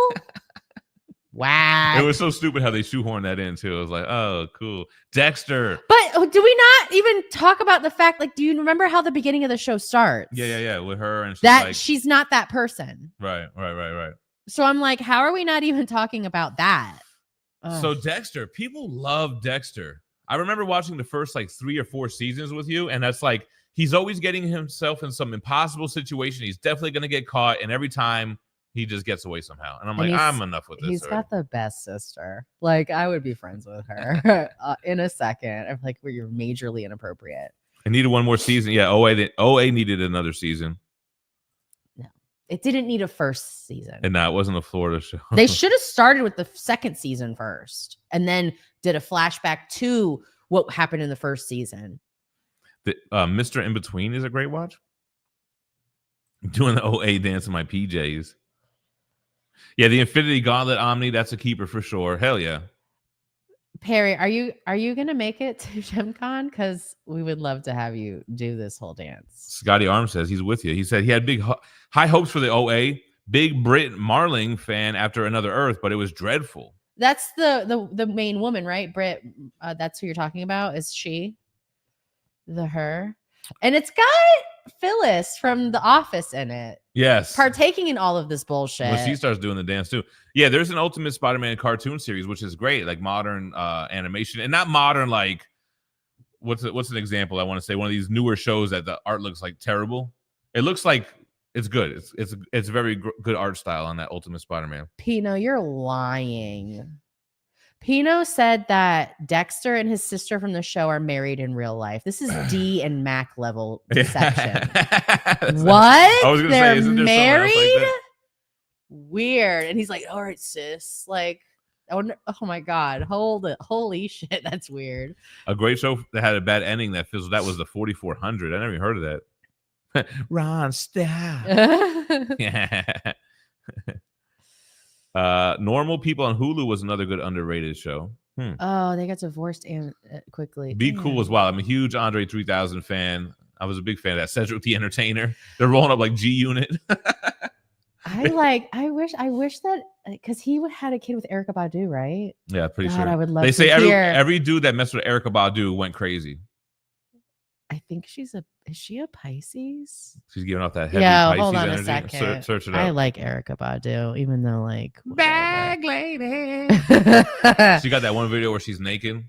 Wow. It was so stupid how they shoehorned that in, too. I was like, oh, cool. Dexter. But do we not even talk about the fact, like, do you remember how the beginning of the show starts? Yeah. With her. And she's not that person. Right. So I'm like, how are we not even talking about that? Ugh. So Dexter, people love Dexter. I remember watching the first, like, 3 or 4 seasons with you, and that's like, he's always getting himself in some impossible situation. He's definitely going to get caught, and every time he just gets away somehow. And I'm like, I'm enough with this. He's got the best sister. Like, I would be friends with her in a second. I'm like, well, you're majorly inappropriate. I needed one more season. Yeah, OA needed another season. No, it didn't need a first season. And no, it wasn't a Florida show. They should have started with the second season first, and then did a flashback to what happened in the first season. The Mr. In Between is a great watch. I'm doing the OA dance in my PJs. Yeah, the Infinity Gauntlet Omni, that's a keeper for sure. Hell yeah. Perry, are you gonna make it to GemCon? Because we would love to have you do this whole dance. Scotty Arm says he's with you. He said he had high hopes for the OA. Big Brit Marling fan after Another Earth, but it was dreadful. That's the main woman, right? Brit. That's who you're talking about. Is she her? And it's got Phyllis from The Office in it. Yes. Partaking in all of this bullshit. Well, she starts doing the dance too. Yeah, there's an Ultimate Spider-Man cartoon series, which is great, like modern animation. And not modern like what's an example I want to say? One of these newer shows that the art looks like terrible. It looks like it's good. It's very good art style on that Ultimate Spider-Man. Pino, you're lying. Pino said that Dexter and his sister from the show are married in real life. This is D and Mac level deception. What? I was gonna They're say, isn't there married? like Weird. And he's like, all right, sis. Like, oh my God. Holy shit. That's weird. A great show that had a bad ending that fizzled out was the 4400. I never even heard of that. Ron, stop. Yeah. Normal People on Hulu was another good underrated show. Oh, they got divorced and quickly. Be Cool as well. I'm a huge Andre 3000 fan. I was a big fan of that. Cedric the Entertainer. They're rolling up like G Unit. I wish that because he had a kid with Erykah Badu, right? Yeah, pretty God, sure. I would love they to say hear. every dude that messed with Erykah Badu went crazy. I think is she a Pisces? She's giving off that heavy Pisces hold on energy. a second. Search it up. I like Erykah Badu, even though like Bag lady. She got that one video where she's naked.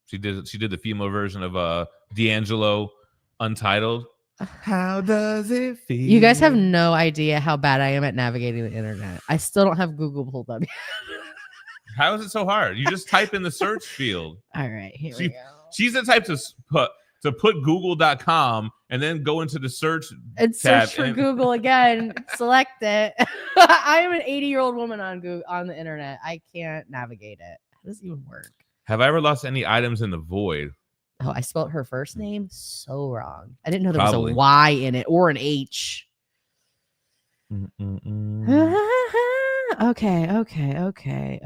She did the female version of D'Angelo Untitled. How does it feel? You guys have no idea how bad I am at navigating the internet. I still don't have Google pulled up yet. How is it so hard? You just type in the search field. All right, here we go. She's the type to put google.com and then go into the search and search for Google again, select it. I am an 80-year-old woman on Google on the internet. I can't navigate it. How does it even work? Have I ever lost any items in the void? Oh, I spelled her first name so wrong. I didn't know there Probably. was a Y in it or an H. Okay.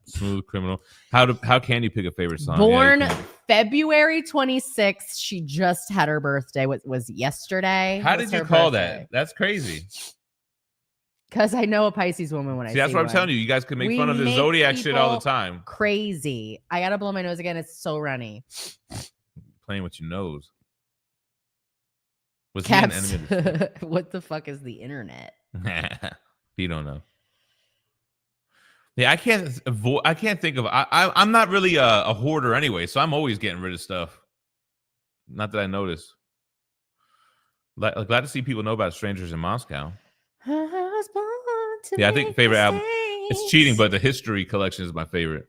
Smooth Criminal. How can you pick a favorite song? Born February 26th. She just had her birthday. Was yesterday. How did you call that? That's crazy. Because I know a Pisces woman when I see that's what one. I'm telling you. You guys can make fun of the zodiac shit all the time. Crazy. I gotta blow my nose again. It's so runny. Playing with your nose. Was Caps. he an enemy? What the fuck is the internet? You don't know. Yeah, I can't think of. I'm not really a hoarder anyway, so I'm always getting rid of stuff. Not that I notice. Glad to see people know about Strangers in Moscow. Yeah, I think favorite album. It's cheating, but the History collection is my favorite.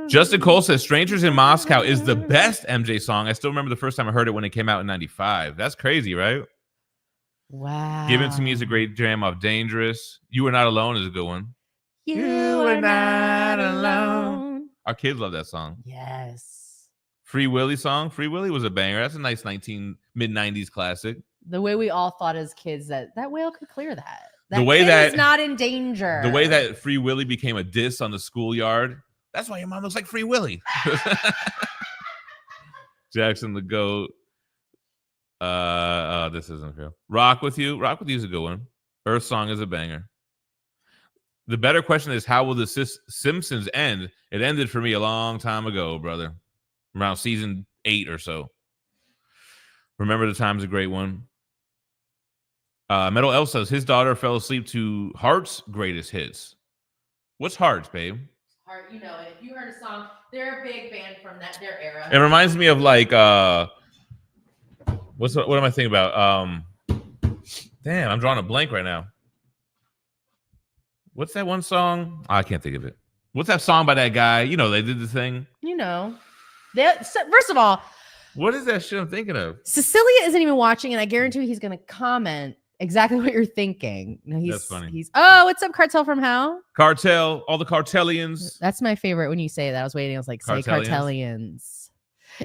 Justin Cole says Strangers in Moscow is the best MJ song. I still remember the first time I heard it when it came out in 95. That's crazy, right? Wow. Give It To Me is a great jam off Dangerous. You Are Not Alone is a good one. You are not alone. Our kids love that song. Yes. Free Willy song. Free Willy was a banger. That's a nice mid-90s classic. The way we all thought as kids that whale could clear that. The way kid that is not in danger. The way that Free Willy became a diss on the schoolyard. That's why your mom looks like Free Willy. Jackson the Goat. This isn't real. Rock With You. Rock With You is a good one. Earth Song is a banger. The better question is, how will the Simpsons end? It ended for me a long time ago, brother. Around season 8 or so. Remember the Time's a great one. Metal Elf says his daughter fell asleep to Heart's greatest hits. What's Heart's, babe? Heart, you know it. If you heard a song, they're a big band from their era. It reminds me of like what am I thinking about? Damn, I'm drawing a blank right now. What's that one song? Oh, I can't think of it. What's that song by that guy? You know, they did the thing. You know. First of all, what is that shit I'm thinking of? Cecilia isn't even watching, and I guarantee you he's going to comment exactly what you're thinking. No, That's funny. What's up, Cartel from Hell? Cartel, all the Cartellians. That's my favorite when you say that. I was waiting. I was like, say Cartellians.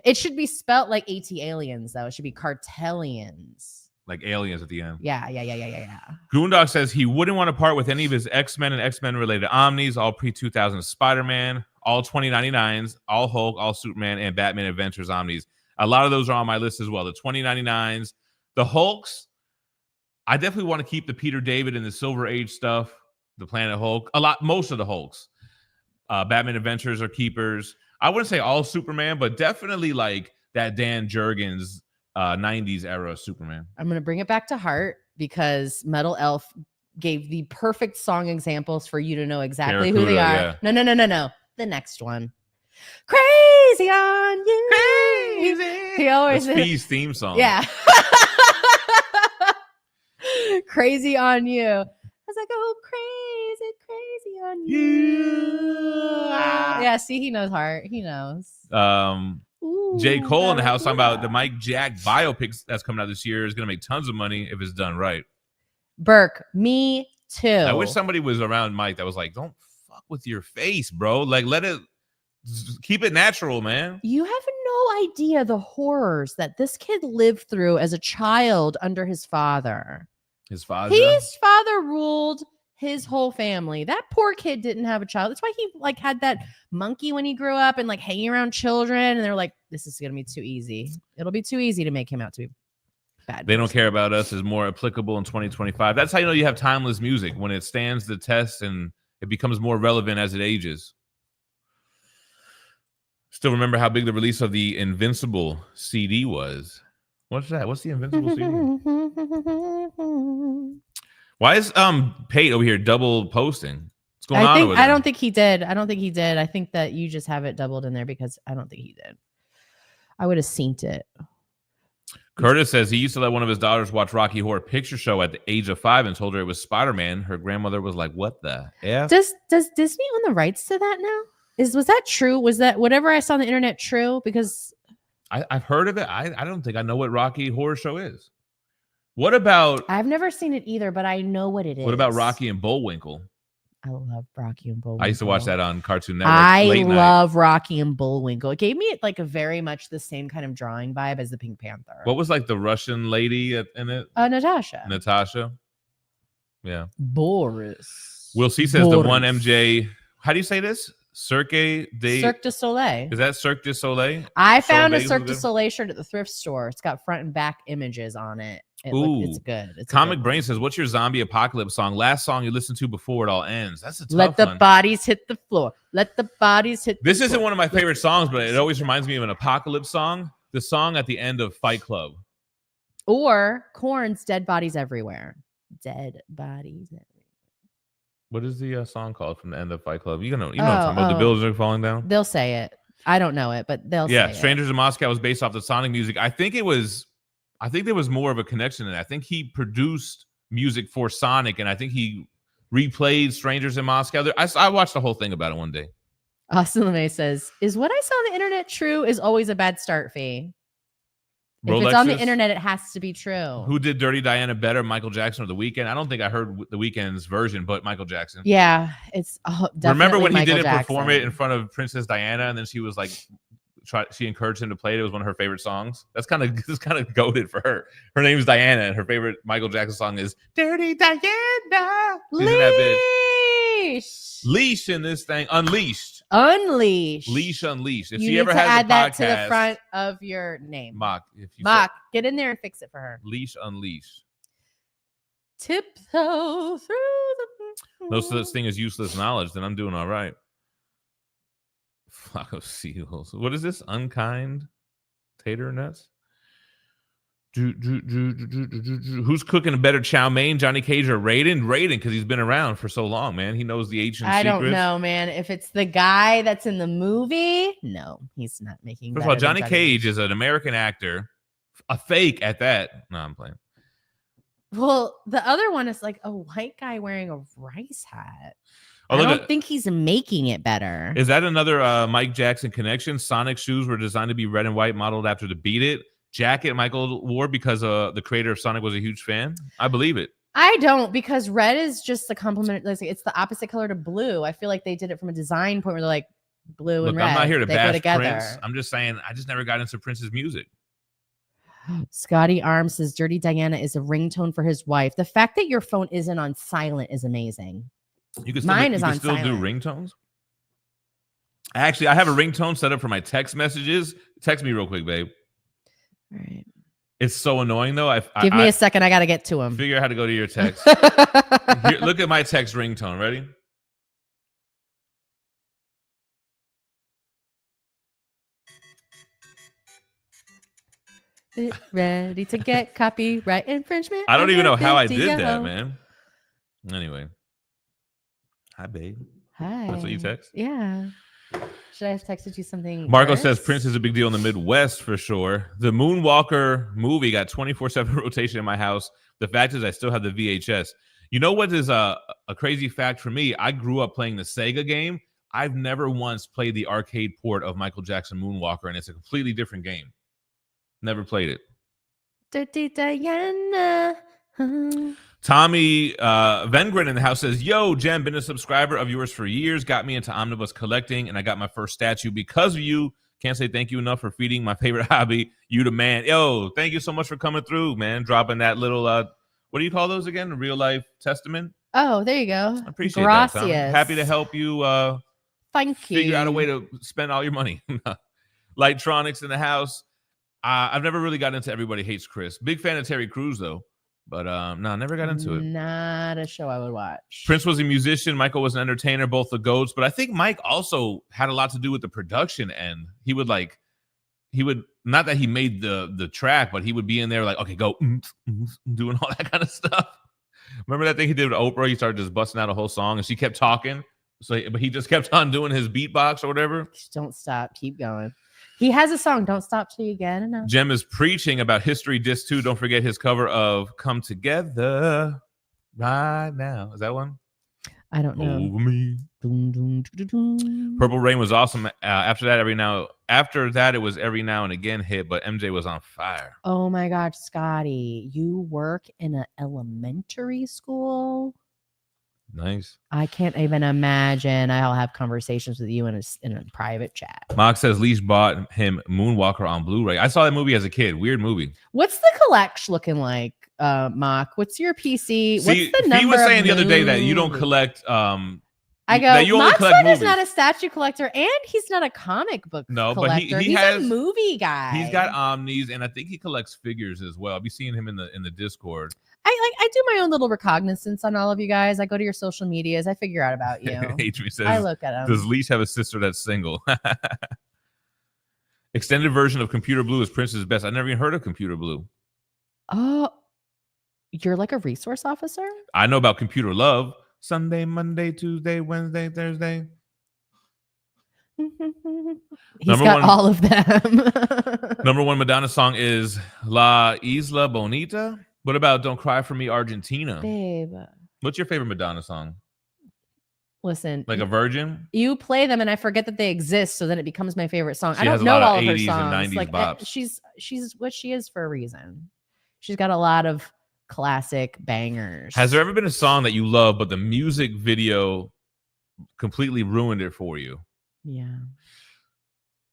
It should be spelt like AT aliens, though. It should be Cartellians. Like aliens at the end. Yeah. Goondog says he wouldn't want to part with any of his X-Men and X-Men related omnis, all pre-2000 Spider-Man. all 2099s, all Hulk, all Superman, and Batman Adventures Omnis. A lot of those are on my list as well. The 2099s, the Hulks. I definitely want to keep the Peter David and the Silver Age stuff, the Planet Hulk. Most of the Hulks. Batman Adventures are keepers. I wouldn't say all Superman, but definitely like that Dan Jurgens 90s era Superman. I'm going to bring it back to heart because Metal Elf gave the perfect song examples for you to know exactly who they are. Yeah. No. The next one. Crazy on you. Crazy. He always That's Phie's theme song. Yeah. Crazy on you. As I go crazy on you. Yeah, see, he knows heart. He knows. J. Cole in the house talking about the Mike Jack biopic that's coming out this year is going to make tons of money if it's done right. Burke, me too. I wish somebody was around Mike that was like, don't fuck with your face, bro. Like, keep it natural, man. You have no idea the horrors that this kid lived through as a child under his father. His father ruled his whole family. That poor kid didn't have a child. That's why he like had that monkey when he grew up and like hanging around children. And they're like, this is going to be too easy. It'll be too easy to make him out to be bad. They don't care about us is more applicable in 2025. That's how you know you have timeless music, when it stands the test and it becomes more relevant as it ages. Still remember how big the release of the Invincible CD was. What's that? What's the Invincible CD? Why is Pate over here double posting? What's going on with him? I don't think he did. I think that you just have it doubled in there because I don't think he did. I would have seen it. Curtis says he used to let one of his daughters watch Rocky Horror Picture Show at the age of 5 and told her it was Spider-Man. Her grandmother was like, what the F? Does Disney own the rights to that now? Was that true? Was that whatever I saw on the internet true? Because I've heard of it. I don't think I know what Rocky Horror Show is. What about... I've never seen it either, but I know what it is. What about Rocky and Bullwinkle? I love Rocky and Bullwinkle. I used to watch that on Cartoon Network. I love Rocky and Bullwinkle. It gave me like a very much the same kind of drawing vibe as the Pink Panther. What was like the Russian lady in it? Natasha. Yeah. Boris. Will C says the one MJ... How do you say this? Cirque du Soleil. Is that Cirque du Soleil? I found a Cirque du Soleil shirt at the thrift store. It's got front and back images on it. It's good. Comic Brain says, what's your zombie apocalypse song? Last song you listened to before it all ends. That's a tough one. Let the bodies hit the floor. Let the bodies hit the This isn't one of my favorite songs, but it always reminds me of an apocalypse song. The song at the end of Fight Club. Or Korn's Dead Bodies Everywhere. Dead Bodies Everywhere. What is the song called from the end of Fight Club? You know what I'm talking about. The buildings are falling down. They'll say it. I don't know it, but they'll say it. Strangers in Moscow was based off the Sonic music. I think there was more of a connection in it. I think he produced music for Sonic, and I think he replayed Strangers in Moscow. I watched the whole thing about it one day. Austin LeMay says, is what I saw on the internet true? Is always a bad start, Phie. If it's on the internet, it has to be true. Who did Dirty Diana better, Michael Jackson or The Weeknd? I don't think I heard The Weeknd's version, but Michael Jackson. Yeah, it's definitely Remember when Michael he didn't Jackson. perform it in front of Princess Diana, and then she was like, she encouraged him to play it. It was one of her favorite songs. That's kind of goated for her. Her name is Diana, and her favorite Michael Jackson song is Dirty Diana. Leash in this thing. Unleashed. Leash Unleashed. If she ever has add a that podcast, to the front of your name. Mock, get in there and fix it for her. Leash Unleashed. Tiptoe through the... No such thing as useless knowledge, then I'm doing all right. Flock of seagulls. What is this? Unkind tater nuts? Who's cooking a better chow mein, Johnny Cage or Raiden? Raiden, because he's been around for so long, man. He knows the ancient secrets. I don't know, man. If it's the guy that's in the movie, no, he's not making. First of all, Johnny Cage is an American actor, a fake at that. No, I'm playing. Well, the other one is like a white guy wearing a rice hat. I don't think he's making it better. Is that another Mike Jackson connection? Sonic shoes were designed to be red and white, modeled after the Beat It jacket Michael wore because the creator of Sonic was a huge fan. I believe it. I don't, because red is just the complement. It's the opposite color to blue. I feel like they did it from a design point where they're like blue and red. I'm not here to bash together. Prince. I'm just saying I just never got into Prince's music. Scotty Arms says Dirty Diana is a ringtone for his wife. The fact that your phone isn't on silent is amazing. Mine is on silent. You can still do ringtones? Actually, I have a ringtone set up for my text messages. Text me real quick, babe. All right. It's so annoying though. Give me a second. I got to get to him. Figure out how to go to your text. Here, look at my text ringtone. Ready? Ready to get copyright infringement. I don't even know how I did that, man. Anyway. Hi, babe. Hi. That's what you text? Yeah. Should I have texted you something? Marco says Prince is a big deal in the Midwest for sure. The Moonwalker movie got 24/7 rotation in my house. The fact is I still have the VHS. You know what is a crazy fact for me? I grew up playing the Sega game. I've never once played the arcade port of Michael Jackson Moonwalker, and it's a completely different game. Never played it. Dirty Diana. Tommy Vengren in the house says, yo, Gem, been a subscriber of yours for years. Got me into omnibus collecting, and I got my first statue because of you. Can't say thank you enough for feeding my favorite hobby. You the man. Yo, thank you so much for coming through, man. Dropping that little, what do you call those again? A real life testament? Oh, there you go. I appreciate that, Tommy. Happy to help you thank you. Figure out a way to spend all your money. Lightronics in the house. I've never really gotten into Everybody Hates Chris. Big fan of Terry Crews, though. But no, never got into it. Not a show I would watch. Prince was a musician. Michael was an entertainer, both the GOATs. But I think Mike also had a lot to do with the production end. He would not that he made the track, but he would be in there like, okay, go, doing all that kind of stuff. Remember that thing he did with Oprah? He started just busting out a whole song, and she kept talking. But he just kept on doing his beatbox or whatever. Just don't stop. Keep going. He has a song, Don't Stop Till You Get Enough. Gem is preaching about History Disc 2. Don't forget his cover of Come Together Right Now. Is that one? I don't know. Over me. Purple Rain was awesome. After that, it was every now and again hit, but MJ was on fire. Oh my God, Scotty. You work in an elementary school? Nice. I can't even imagine. I'll have conversations with you in a private chat. Mock says Leash bought him Moonwalker on Blu-ray. I saw that movie as a kid. Weird movie. What's the collection looking like, Mock? What's your PC? What's the number? He was saying the other day that you don't collect. I go, Mock said he's not a statue collector and he's not a comic book collector. He's a movie guy. He's got Omnis, and I think he collects figures as well. I'll be seeing him in the Discord. I do my own little recognizance on all of you guys. I go to your social medias. I figure out about you. Adrian says, I look at them. Does Leash have a sister that's single? Extended version of Computer Blue is Prince's best. I never even heard of Computer Blue. Oh, you're like a resource officer? I know about Computer Love. Sunday, Monday, Tuesday, Wednesday, Thursday. He's got all of them. Number one Madonna song is La Isla Bonita. What about Don't Cry For Me, Argentina? Babe. What's your favorite Madonna song? Listen. Like a virgin? You play them and I forget that they exist, so then it becomes my favorite song. I don't know all of her songs. And 90s bops. She's what she is for a reason. She's got a lot of classic bangers. Has there ever been a song that you love, but the music video completely ruined it for you? Yeah.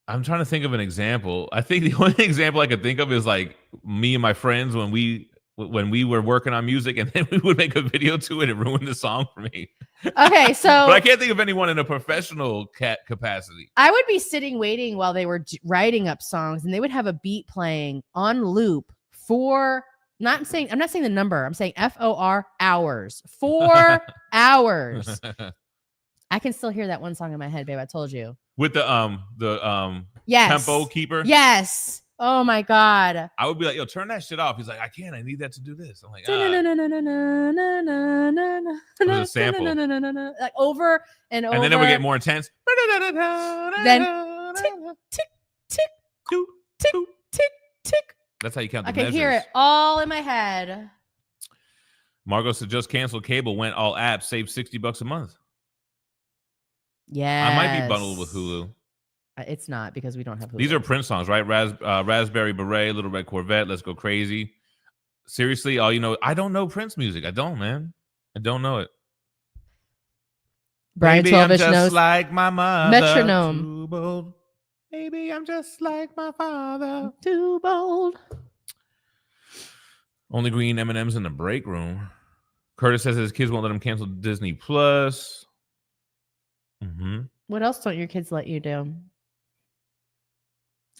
I'm trying to think of an example. I think the only example I could think of is like me and my friends when we were working on music and then we would make a video to it and ruin the song for me. Okay, so but I can't think of anyone in a professional capacity. I would be sitting waiting while they were writing up songs and they would have a beat playing on loop for I'm not saying the number. I'm saying FOR hours. 4 hours. I can still hear that one song in my head, babe. I told you. With the yes. tempo keeper? Yes. Oh my God. I would be like, yo, turn that shit off. He's like, I can't. I need that to do this. I'm like, a sample. Like over and over. And then it would get more intense. Then tick, tick, tick, tick, tick, tick. That's how you count the I can measures. hear it all in my head. Margot said just cancel cable, went all apps, saved $60 a month. Yeah. I might be bundled with Hulu. It's not because we don't have Hulu. These are Prince songs, right? Raspberry Beret, Little Red Corvette, Let's Go Crazy. Seriously, all you know, I don't know Prince music. I don't, man. I don't know it. Brian Maybe I'm Twelvish just knows like my mother. Metronome. Too bold. Maybe I'm just like my father. Too bold. Only green M&Ms in the break room. Curtis says his kids won't let him cancel Disney Plus. What else don't your kids let you do?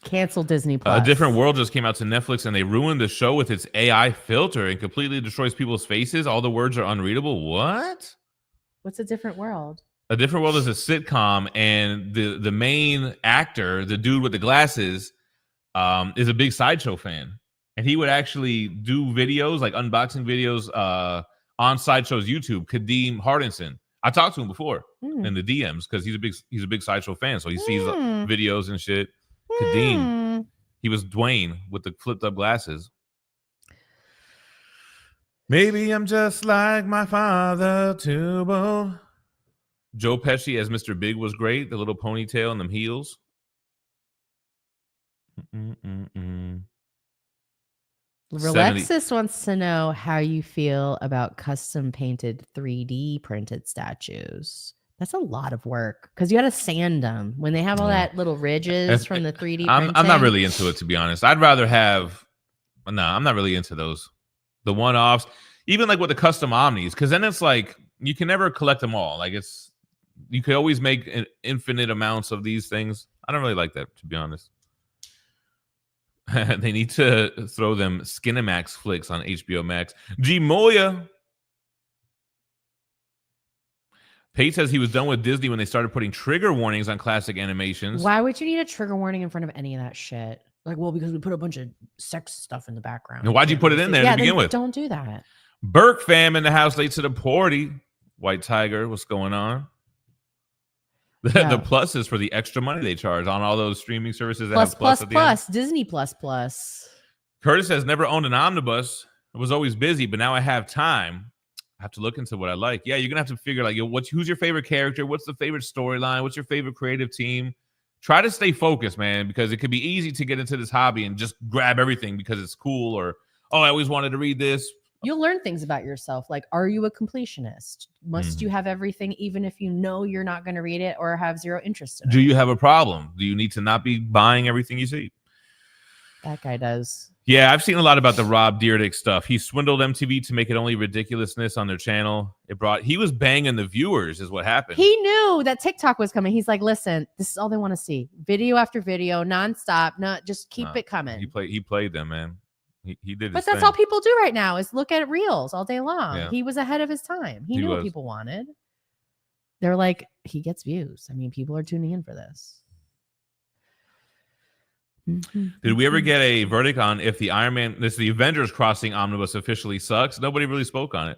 Cancel Disney Plus. A Different World just came out to Netflix, and they ruined the show with its AI filter and completely destroys people's faces. All the words are unreadable. What? What's A Different World? A Different World is a sitcom, and the main actor, the dude with the glasses, is a big Sideshow fan. And he would actually do videos, like unboxing videos, on Sideshow's YouTube. Kadeem Hardinson. I talked to him before in the DMs because he's a big Sideshow fan, so he sees videos and shit. Kadeem, he was Dwayne with the flipped up glasses. Maybe I'm just like my father, Tubal. Joe Pesci as Mr. Big was great. The little ponytail and them heels. Alexis wants to know how you feel about custom painted 3D printed statues. That's a lot of work because you got to sand them when they have all that little ridges from the 3D printing. I'm not really into it, to be honest. I'd rather have... No, I'm not really into those. The one-offs. Even like with the custom Omnis, because then it's like you can never collect them all. Like you could always make infinite amounts of these things. I don't really like that, to be honest. They need to throw them Skinemax flicks on HBO Max. G Moya. Pate says he was done with Disney when they started putting trigger warnings on classic animations. Why would you need a trigger warning in front of any of that shit? Like, well, because we put a bunch of sex stuff in the background. And why'd you put it in there to begin with? Don't do that. Burke fam in the house late to the party. White Tiger, what's going on? The plus is for the extra money they charge on all those streaming services that have plus at the end. Disney plus. Curtis has never owned an omnibus. I was always busy, but now I have time. I have to look into what I like. Yeah, you're gonna have to figure like, who's your favorite character? What's the favorite storyline? What's your favorite creative team? Try to stay focused, man, because it could be easy to get into this hobby and just grab everything because it's cool, or I always wanted to read this. You'll learn things about yourself. Like, are you a completionist? Must you have everything, even if you know you're not going to read it or have zero interest in it? Do you have a problem? Do you need to not be buying everything you see? That guy does. Yeah, I've seen a lot about the Rob Dyrdek stuff. He swindled MTV to make it only ridiculousness on their channel. He was banging the viewers is what happened. He knew that TikTok was coming. He's like, listen, this is all they want to see. Video after video, nonstop. Just keep it coming. He played them, man. He did. But that's all people do right now is look at reels all day long. Yeah. He was ahead of his time. He knew what people wanted. They're like, he gets views. I mean, people are tuning in for this. Did we ever get a verdict on if the the Avengers Crossing omnibus officially sucks? Nobody really spoke on it.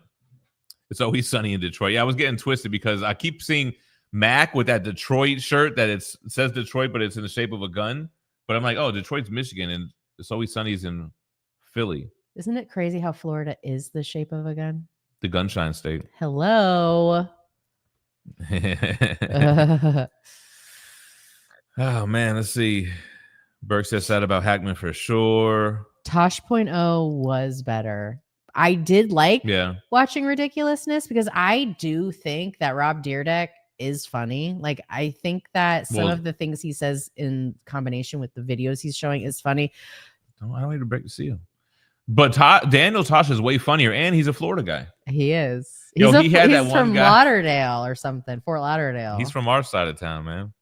It's always sunny in Detroit. Yeah, I was getting twisted because I keep seeing Mac with that Detroit shirt that it says Detroit, but it's in the shape of a gun. But I'm like, oh, Detroit's Michigan, and It's Always Sunny's in Philly. Isn't it crazy how Florida is the shape of a gun? The gunshine state. Hello. Oh, man. Let's see. Burke says that about Hackman for sure. Tosh.0 was better. I did like watching Ridiculousness because I do think that Rob Dyrdek is funny. Like, I think that some of the things he says in combination with the videos he's showing is funny. I don't need to break the seal. But Daniel Tosh is way funnier, and he's a Florida guy. He is. He's from Lauderdale or something. Fort Lauderdale. He's from our side of town, man.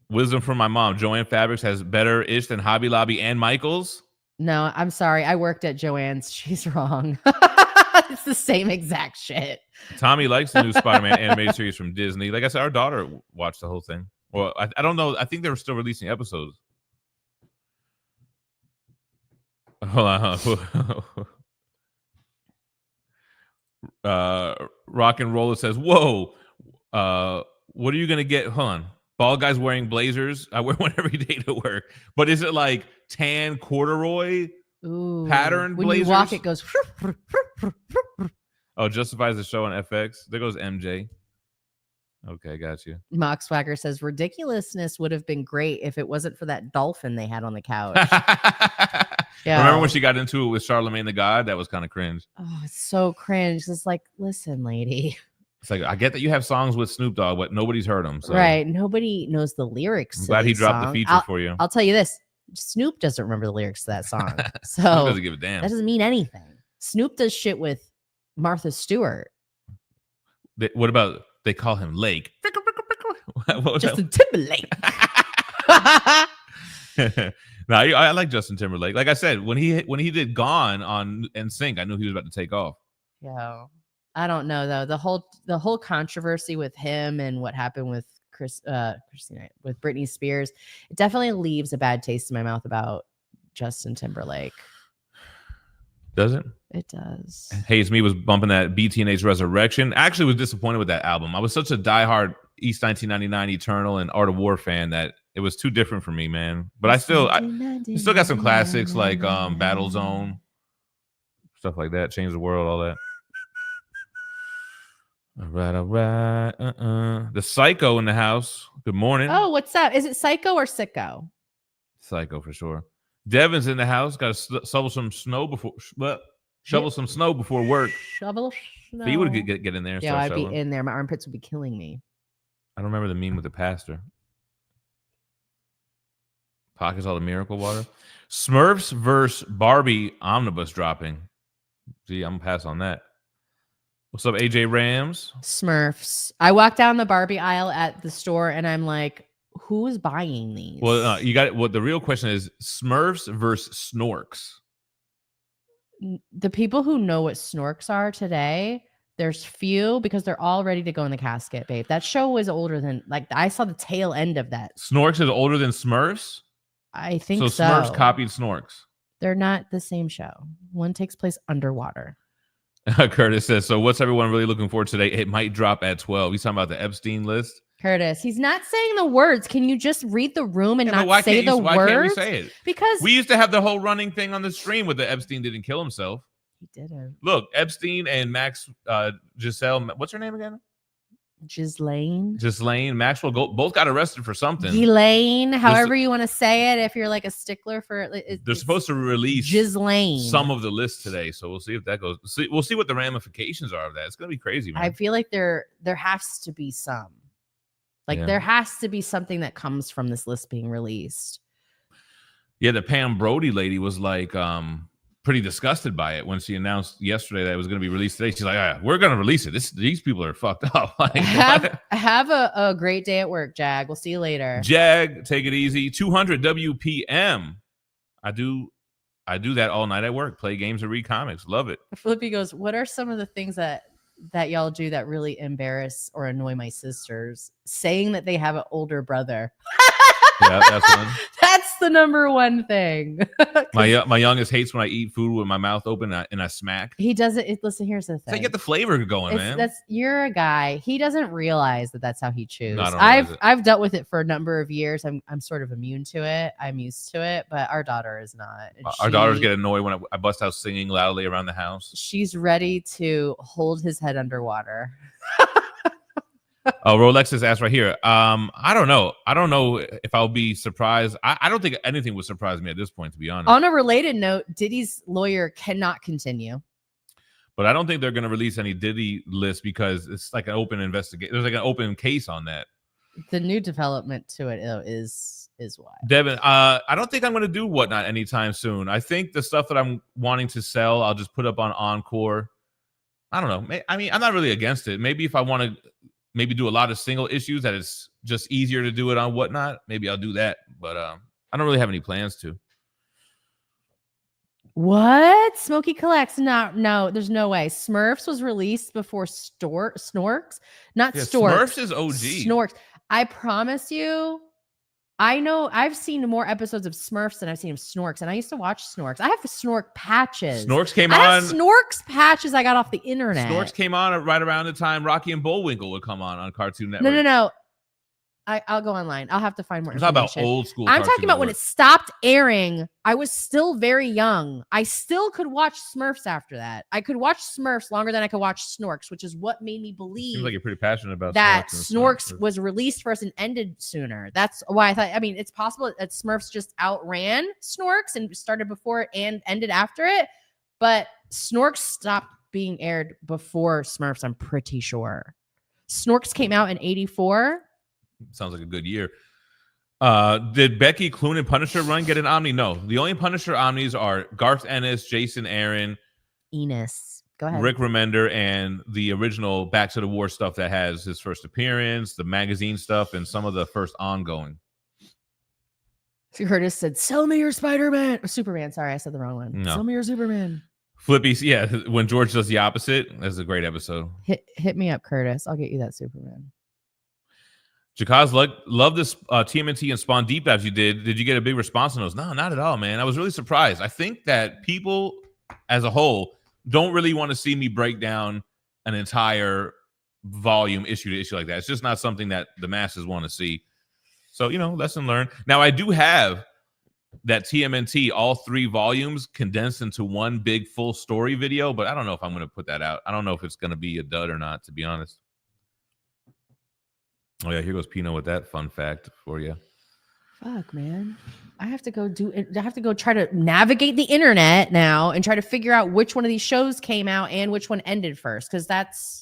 Wisdom from my mom. Joanne Fabrics has better ish than Hobby Lobby and Michaels. No, I'm sorry. I worked at Joanne's. She's wrong. It's the same exact shit. Tommy likes the new Spider-Man animated series from Disney. Like I said, our daughter watched the whole thing. Well, I don't know. I think they were still releasing episodes. Hold on. Rock and Roller says, whoa, what are you going to get? Hold on. Bald guys wearing blazers. I wear one every day to work. But is it like tan corduroy pattern when blazers? You walk, it goes. Oh, justifies the show on FX. There goes MJ. Okay, got you. Mock Swagger says Ridiculousness would have been great if it wasn't for that dolphin they had on the couch. Yeah. Remember when she got into it with Charlemagne the God? That was kind of cringe. Oh, it's so cringe. It's like, listen, lady. It's like, I get that you have songs with Snoop Dogg, but nobody's heard them. So. Right. Nobody knows the lyrics. I'm glad he dropped the feature for you. I'll tell you this. Snoop doesn't remember the lyrics to that song. So Snoop doesn't give a damn. That doesn't mean anything. Snoop does shit with Martha Stewart. What about they call him Lake. Justin Timberlake. No, I like Justin Timberlake. Like I said, when he did Gone on NSYNC, I knew he was about to take off. Yeah, I don't know though. The whole controversy with him and what happened with with Britney Spears, it definitely leaves a bad taste in my mouth about Justin Timberlake. Does it? It does. Haze Me was bumping that BTNH Resurrection. I actually was disappointed with that album. I was such a diehard East 1999 Eternal and Art of War fan that it was too different for me, man. But I still got some classics like Battle Zone, stuff like that, Change the World, all that. All right. The Psycho in the house. Good morning. Oh, what's up? Is it Psycho or Sicko? Psycho for sure. Devin's in the house. Got to shovel some snow before work. Shovel snow. He would get in there. Yeah, I'd be in there. My armpits would be killing me. I don't remember the meme with the pastor. Pockets all the miracle water. Smurfs versus Barbie omnibus dropping. Gee, I'm gonna pass on that. What's up, AJ Rams? Smurfs. I walked down the Barbie aisle at the store and I'm like, who is buying these? Well, you got it. What the real question is: Smurfs versus Snorks. The people who know what Snorks are today, there's few because they're all ready to go in the casket, babe. That show was older than, like, I saw the tail end of that. Snorks is older than Smurfs? I think so. So Smurfs copied Snorks. They're not the same show. One takes place underwater. Curtis says, so what's everyone really looking for today? It might drop at 12. He's talking about the Epstein list. Curtis, he's not saying the words. Can you just read the room and not say the words? Why can't we say it? Because we used to have the whole running thing on the stream with the Epstein didn't kill himself. He didn't. Look, Epstein and Max, Giselle, what's her name again? Ghislaine Maxwell both got arrested for something. Ghislaine, however you want to say it, if you're like a stickler for it. They're supposed to release Ghislaine some of the list today, so we'll see if that goes. We'll see what the ramifications are of that. It's gonna be crazy, man. I feel like there has to be some. There has to be something that comes from this list being released. Yeah, the Pam Brody lady was like pretty disgusted by it when she announced yesterday that it was going to be released today. She's like, we're going to release it. These people are fucked up. Like, have a great day at work, Jag. We'll see you later. Jag, take it easy. 200 WPM. I do that all night at work. Play games and read comics. Love it. Flippy goes, what are some of the things that y'all do that really embarrass or annoy my sisters? Saying that they have an older brother. Yeah, that's one. That's the number one thing. My youngest hates when I eat food with my mouth open and I smack. He doesn't. Listen, here's the thing. So you get the flavor going, man. You're a guy. He doesn't realize that that's how he chews. No, I've dealt with it for a number of years. I'm sort of immune to it. I'm used to it, but our daughter is not. Our daughters get annoyed when I bust out singing loudly around the house. She's ready to hold his head underwater. Oh, Rolex has asked right here. I don't know. I don't know if I'll be surprised. I don't think anything would surprise me at this point, to be honest. On a related note, Diddy's lawyer cannot continue. But I don't think they're going to release any Diddy list because it's like an open investigation. There's like an open case on that. The new development to it is why. Devin, I don't think I'm going to do Whatnot anytime soon. I think the stuff that I'm wanting to sell, I'll just put up on Encore. I don't know. I mean, I'm not really against it. Maybe if I want to do a lot of single issues that it's just easier to do it on Whatnot, maybe I'll do that. But I don't really have any plans to. What? Smokey collects? No, there's no way. Smurfs was released before Snorks, not Storks. Smurfs is OG. Snorks. I promise you, I know I've seen more episodes of Smurfs than I've seen of Snorks, and I used to watch Snorks. I have Snork patches. Snorks came I on. have Snorks patches I got off the internet. Snorks came on right around the time Rocky and Bullwinkle would come on Cartoon Network. No. I'll go online. I'll have to find more information. I'm talking about old school. I'm talking about when it stopped airing. I was still very young. I still could watch Smurfs after that. I could watch Smurfs longer than I could watch Snorks, which is what made me believe Seems like you're pretty passionate about that Snorks was released first and ended sooner. That's why I thought, I mean, it's possible that Smurfs just outran Snorks and started before it and ended after it, but Snorks stopped being aired before Smurfs, I'm pretty sure. Snorks came out in 1984. Sounds like a good year. Did Becky, Clooney, and Punisher run get an Omni? No. The only Punisher Omnis are Garth Ennis, Jason Aaron. Enos. Go ahead. Rick Remender and the original Back to the War stuff that has his first appearance, the magazine stuff, and some of the first ongoing. Curtis said, "Sell me your Spider-Man or Superman." Sorry, I said the wrong one. No. Sell me your Superman. Flippy, yeah. When George does the opposite, that's a great episode. Hit me up, Curtis. I'll get you that Superman. Jakaz, love this TMNT and Spawn deep dives you did. Did you get a big response on those? No, not at all, man. I was really surprised. I think that people as a whole don't really want to see me break down an entire volume issue to issue like that. It's just not something that the masses want to see. So, lesson learned. Now, I do have that TMNT, all 3 volumes condensed into one big full story video, but I don't know if I'm going to put that out. I don't know if it's going to be a dud or not, to be honest. Oh, yeah, here goes Pino with that fun fact for you. Fuck, man. I have to go try to navigate the internet now and try to figure out which one of these shows came out and which one ended first, because that's...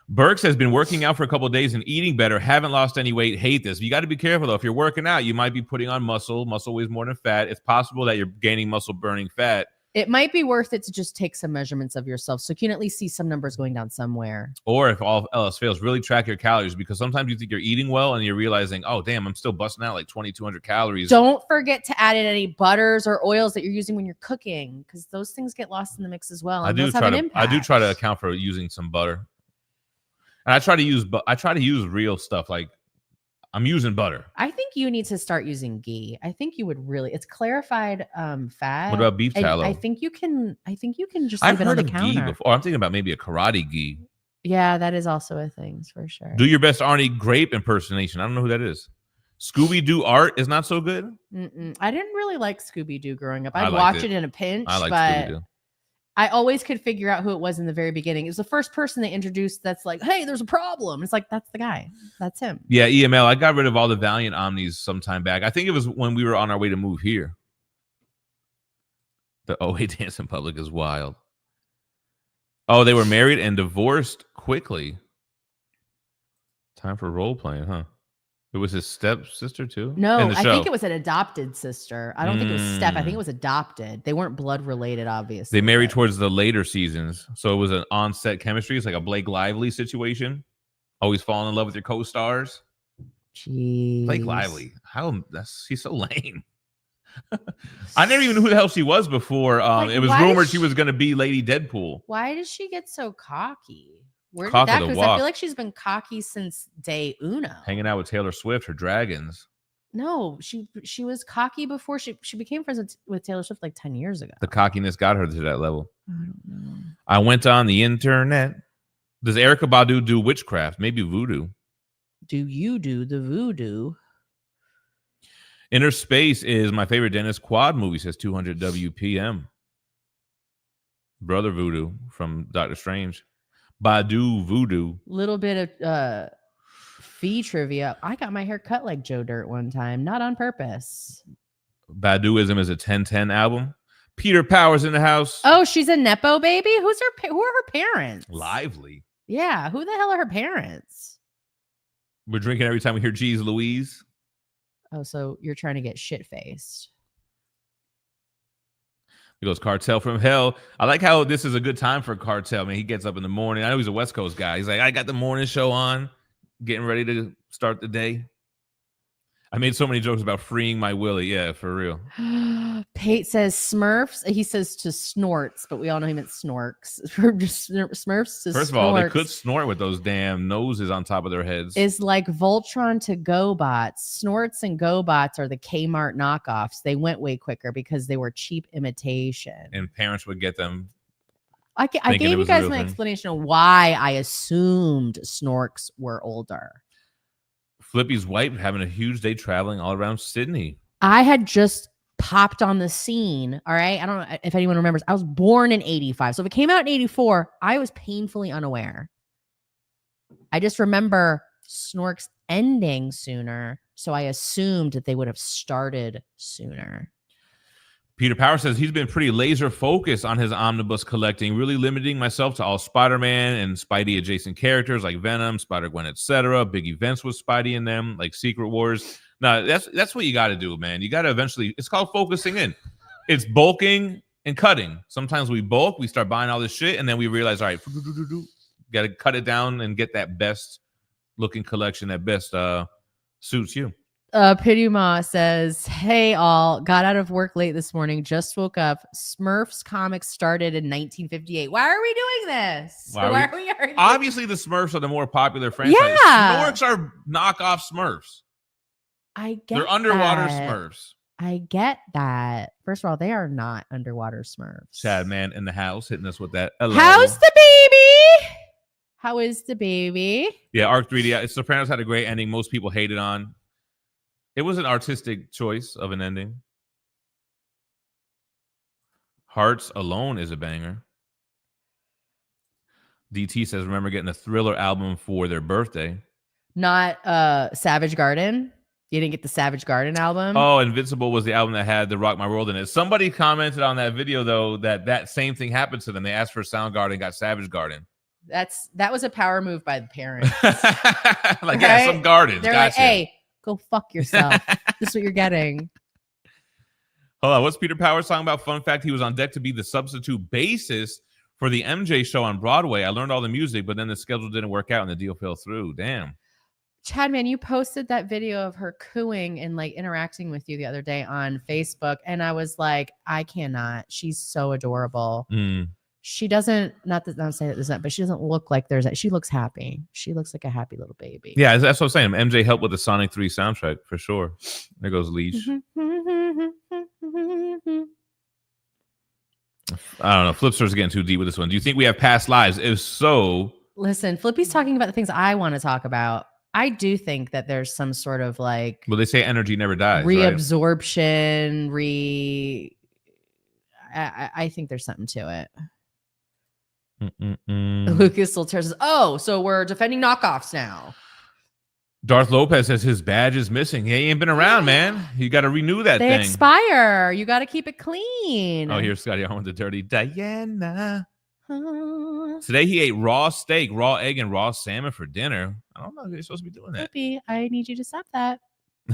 Burks has been working out for a couple of days and eating better. Haven't lost any weight. Hate this. You got to be careful, though. If you're working out, you might be putting on muscle. Muscle weighs more than fat. It's possible that you're gaining muscle burning fat. It might be worth it to just take some measurements of yourself so you can at least see some numbers going down somewhere. Or if all else fails, really track your calories, because sometimes you think you're eating well and you're realizing, oh, damn, I'm still busting out like 2,200 calories. Don't forget to add in any butters or oils that you're using when you're cooking, because those things get lost in the mix as well. I do try to account for using some butter. And I try to use real stuff. Like, I'm using butter. I think you need to start using ghee. I think you would really. It's clarified fat. What about beef tallow? I think you can just I've leave it on heard the of counter. ghee before. I'm thinking about maybe a karate ghee. Yeah, that is also a thing for sure. Do your best Arnie Grape impersonation. I don't know who that is. Scooby-Doo art is not so good. I didn't really like Scooby-Doo growing up. I'd liked watch it in a pinch, I like but Scooby-Doo. I always could figure out who it was in the very beginning. It was the first person they introduced that's like, hey, there's a problem. It's like, that's the guy. That's him. Yeah, EML. I got rid of all the Valiant Omnis some time back. I think it was when we were on our way to move here. The OA dance in public is wild. Oh, they were married and divorced quickly. Time for role playing, huh? It was his stepsister too? No, I think it was an adopted sister. I don't think it was step. I think it was adopted. They weren't blood related, obviously. They married towards the later seasons. So it was an on-set chemistry. It's like a Blake Lively situation. Always falling in love with your co-stars. Jeez. Blake Lively. She's so lame. I never even knew who the hell she was before. It was rumored she was going to be Lady Deadpool. Why does she get so cocky? Where did Cock that? of the Because I walk. feel like she's been cocky since day uno. Hanging out with Taylor Swift, her dragons. No, she was cocky before she became friends with Taylor Swift like 10 years ago. The cockiness got her to that level. I don't know. I went on the internet. Does Erykah Badu do witchcraft? Maybe voodoo. Do you do the voodoo? Inner Space is my favorite Dennis Quaid movie, says 200 WPM. Brother Voodoo from Doctor Strange. Badu Voodoo. Little bit of Phie trivia. I got my hair cut like Joe Dirt one time, not on purpose. Baduism is a 1010 album. Peter Powers in the house. Oh, she's a Nepo baby? Who are her parents? Lively. Yeah, who the hell are her parents? We're drinking every time we hear Geez Louise. Oh, so you're trying to get shit-faced. He goes, Cartel from Hell. I like how this is a good time for Cartel, man. He gets up in the morning. I know he's a West Coast guy. He's like, I got the morning show on, getting ready to start the day. I made so many jokes about freeing my Willie. Yeah, for real. Pate says Smurfs. He says to snorts, but we all know he meant snorks. Smurfs to First of all, they could snort with those damn noses on top of their heads. Is like Voltron to GoBots. Snorts and GoBots are the Kmart knockoffs. They went way quicker because they were cheap imitation. And parents would get them. I gave you guys my explanation of why I assumed snorks were older. Flippy's wife having a huge day traveling all around Sydney. I had just popped on the scene. All right. I don't know if anyone remembers. I was born in 85. So if it came out in 84, I was painfully unaware. I just remember Snorks ending sooner. So I assumed that they would have started sooner. Peter Power says he's been pretty laser focused on his omnibus collecting, really limiting myself to all Spider-Man and Spidey adjacent characters like Venom, Spider-Gwen, etc. Big events with Spidey in them, like Secret Wars. Now, that's what you got to do, man. You got to eventually, it's called focusing in. It's bulking and cutting. Sometimes we bulk, we start buying all this shit, and then we realize, all right, got to cut it down and get that best looking collection that best suits you. Piduma says, hey all, got out of work late this morning, just woke up. Smurfs comics started in 1958. Why are we doing this? Why are we obviously the Smurfs are the more popular franchise. Yeah. Snorks are knockoff Smurfs. I get They're underwater that. Smurfs. I get that. First of all, they are not underwater Smurfs. Chad man in the house hitting us with that. Hello. How's the baby? How is the baby? Yeah, Arc 3D. Sopranos had a great ending. Most people hated on. It was an artistic choice of an ending. Hearts alone is a banger. DT says, remember getting a Thriller album for their birthday. Not Savage Garden. You didn't get the Savage Garden album? Oh, Invincible was the album that had the Rock My World in it. Somebody commented on that video, though, that same thing happened to them. They asked for Soundgarden and got Savage Garden. That was a power move by the parents. Like, right? Yeah, some gardens. They're like, hey, go fuck yourself. This is what you're getting. Hold on. What's Peter Powers talking about? Fun fact, he was on deck to be the substitute bassist for the MJ show on Broadway. I learned all the music, but then the schedule didn't work out and the deal fell through. Damn. Chad, man, you posted that video of her cooing and like interacting with you the other day on Facebook. And I was like, I cannot. She's so adorable. She doesn't, not to say that there's not, but she doesn't look like she looks happy. She looks like a happy little baby. Yeah, that's what I'm saying. MJ helped with the Sonic 3 soundtrack for sure. There goes Leash. I don't know. Flipster's getting too deep with this one. Do you think we have past lives? If so, listen, Flippy's talking about the things I want to talk about. I do think that there's some sort of like, well, they say energy never dies. Reabsorption, right? I think there's something to it. Lucas Solter says, oh, so we're defending knockoffs now. Darth Lopez says his badge is missing. He ain't been around, man. You got to renew that thing. They expire. You got to keep it clean. Oh, here's Scotty on the dirty Diana. Today he ate raw steak, raw egg, and raw salmon for dinner. I don't know if you're supposed to be doing that. Maybe. I need you to stop that.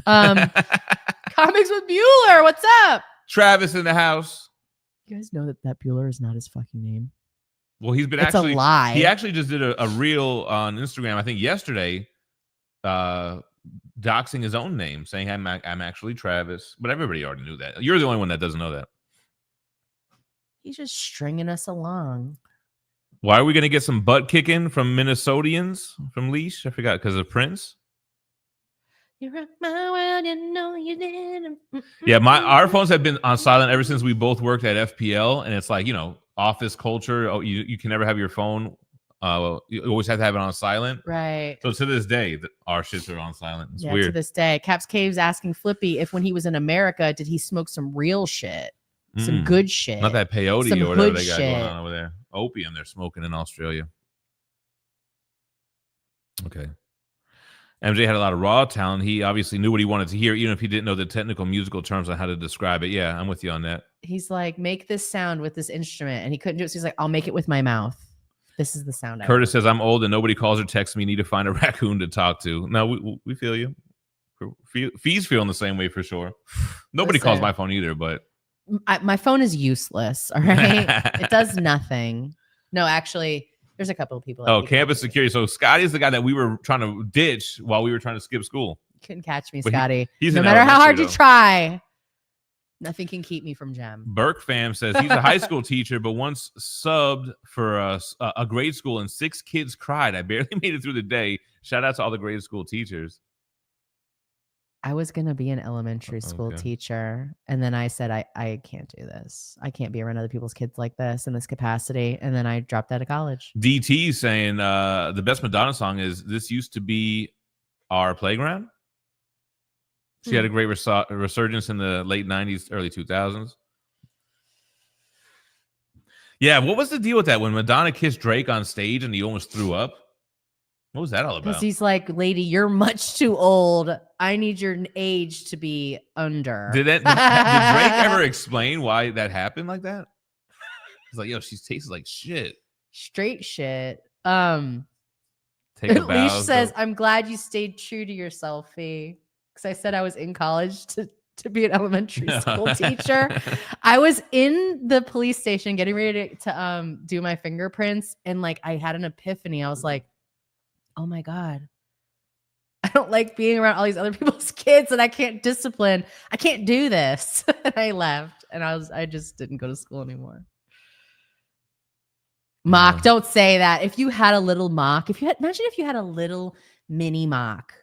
Comics with Bueller. What's up? Travis in the house. You guys know that Bueller is not his fucking name. Well, he's been it's a lie. He actually just did a reel on Instagram, I think yesterday, doxing his own name, saying I'm actually Travis. But everybody already knew that. You're the only one that doesn't know that. He's just stringing us along. Why are we going to get some butt kicking from Minnesotians from Leash? I forgot, because of Prince. You rock my world, you know you did. Yeah, our phones have been on silent ever since we both worked at FPL, and it's like, office culture. Oh, you can never have your phone. You always have to have it on silent. Right. So to this day, our shits are on silent. It's weird. To this day. Caps Cave's asking Flippy if when he was in America, did he smoke some real shit? Some good shit. Not that peyote or whatever they got going on over there. Opium they're smoking in Australia. Okay. MJ had a lot of raw talent. He obviously knew what he wanted to hear, even if he didn't know the technical musical terms on how to describe it. Yeah, I'm with you on that. He's like, make this sound with this instrument. And he couldn't do it. So he's like, I'll make it with my mouth. This is the sound. Curtis says, I'm old and nobody calls or texts me. Need to find a raccoon to talk to. No, we feel you. Phie's feeling the same way for sure. Nobody calls my phone either, but. My phone is useless. All right. It does nothing. No, actually. There's a couple of people. Campus security. So Scotty's the guy that we were trying to ditch while we were trying to skip school. Couldn't catch me, Scotty. No matter how hard you try, nothing can keep me from Gem. Burke fam says he's a high school teacher, but once subbed for a grade school and 6 kids cried. I barely made it through the day. Shout out to all the grade school teachers. I was going to be an elementary school teacher. And then I said, I can't do this. I can't be around other people's kids like this in this capacity. And then I dropped out of college. DT saying the best Madonna song is This Used to Be Our Playground. She had a great resurgence in the late 90s, early 2000s. Yeah, what was the deal with that when Madonna kissed Drake on stage and he almost threw up? What was that all about? Because he's like, lady, you're much too old. I need your age to be under. Did Drake ever explain why that happened like that? He's like, yo, she tastes like shit. Straight shit. Take a bow. Leash says, I'm glad you stayed true to yourself, Phie. Because I said I was in college to to be an elementary school teacher. I was in the police station getting ready to do my fingerprints, and like I had an epiphany. I was like, oh my God, I don't like being around all these other people's kids, and I can't discipline. I can't do this. And I left, and I just didn't go to school anymore. Mock, don't say that. If you had a little mock, imagine if you had a little mini mock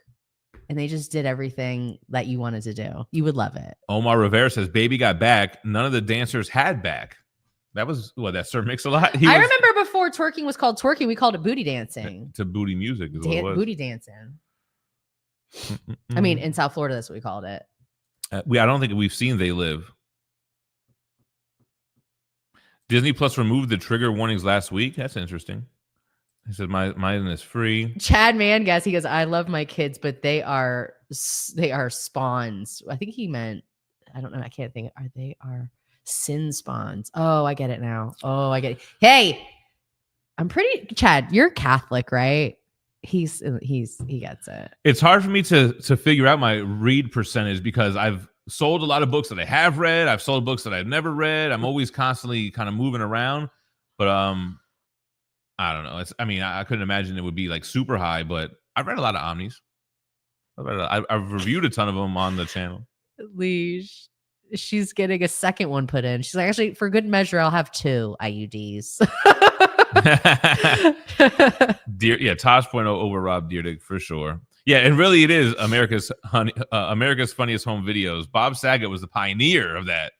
and they just did everything that you wanted to do, you would love it. Omar Rivera says, baby got back. None of the dancers had back. That was that Sir Mix-a-Lot. I remember before twerking was called twerking, we called it booty dancing. To booty music is what it was. Booty dancing. I mean, in South Florida, that's what we called it. I don't think we've seen They Live. Disney Plus removed the trigger warnings last week. That's interesting. He said mine is free. Chad Mangas, he goes, I love my kids, but they are spawns. I think he meant, I don't know. I can't think. They are sin spawns. Oh, I get it now. Oh, I get it. Hey, Chad, you're Catholic, right? He gets it. It's hard for me to figure out my read percentage because I've sold a lot of books that I have read. I've sold books that I've never read. I'm always constantly kind of moving around, but I don't know. I couldn't imagine it would be like super high, but I've read a lot of Omnis. I've reviewed a ton of them on the channel. Leash, she's getting a second one put in. She's like, actually, for good measure, I'll have 2 IUDs. Tosh Point over Rob Dyrdek for sure. Yeah, and really it is America's Funniest Home Videos. Bob Saget was the pioneer of that.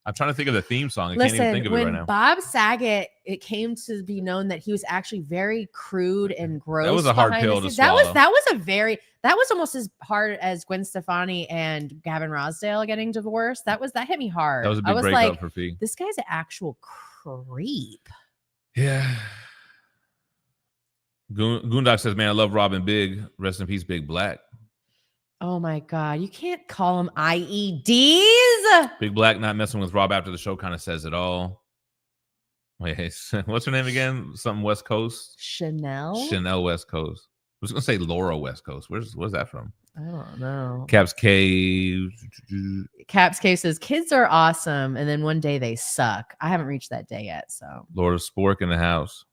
I'm trying to think of the theme song. I can't even think of it right now. When Bob Saget, it came to be known that he was actually very crude and gross. That was a hard pill to swallow. That was almost as hard as Gwen Stefani and Gavin Rossdale getting divorced. That hit me hard. That was a big breakup for Phie. This guy's an actual creep. Yeah. Goondock says, man, I love Robin Big. Rest in peace, Big Black. Oh my God. You can't call them IEDs. Big Black not messing with Rob after the show kind of says it all. Wait, what's her name again? Something West Coast? Chanel West Coast. I was going to say Laura West Coast. Where's that from? I don't know. Caps K says, kids are awesome. And then one day they suck. I haven't reached that day yet. So Lord of Spork in the house.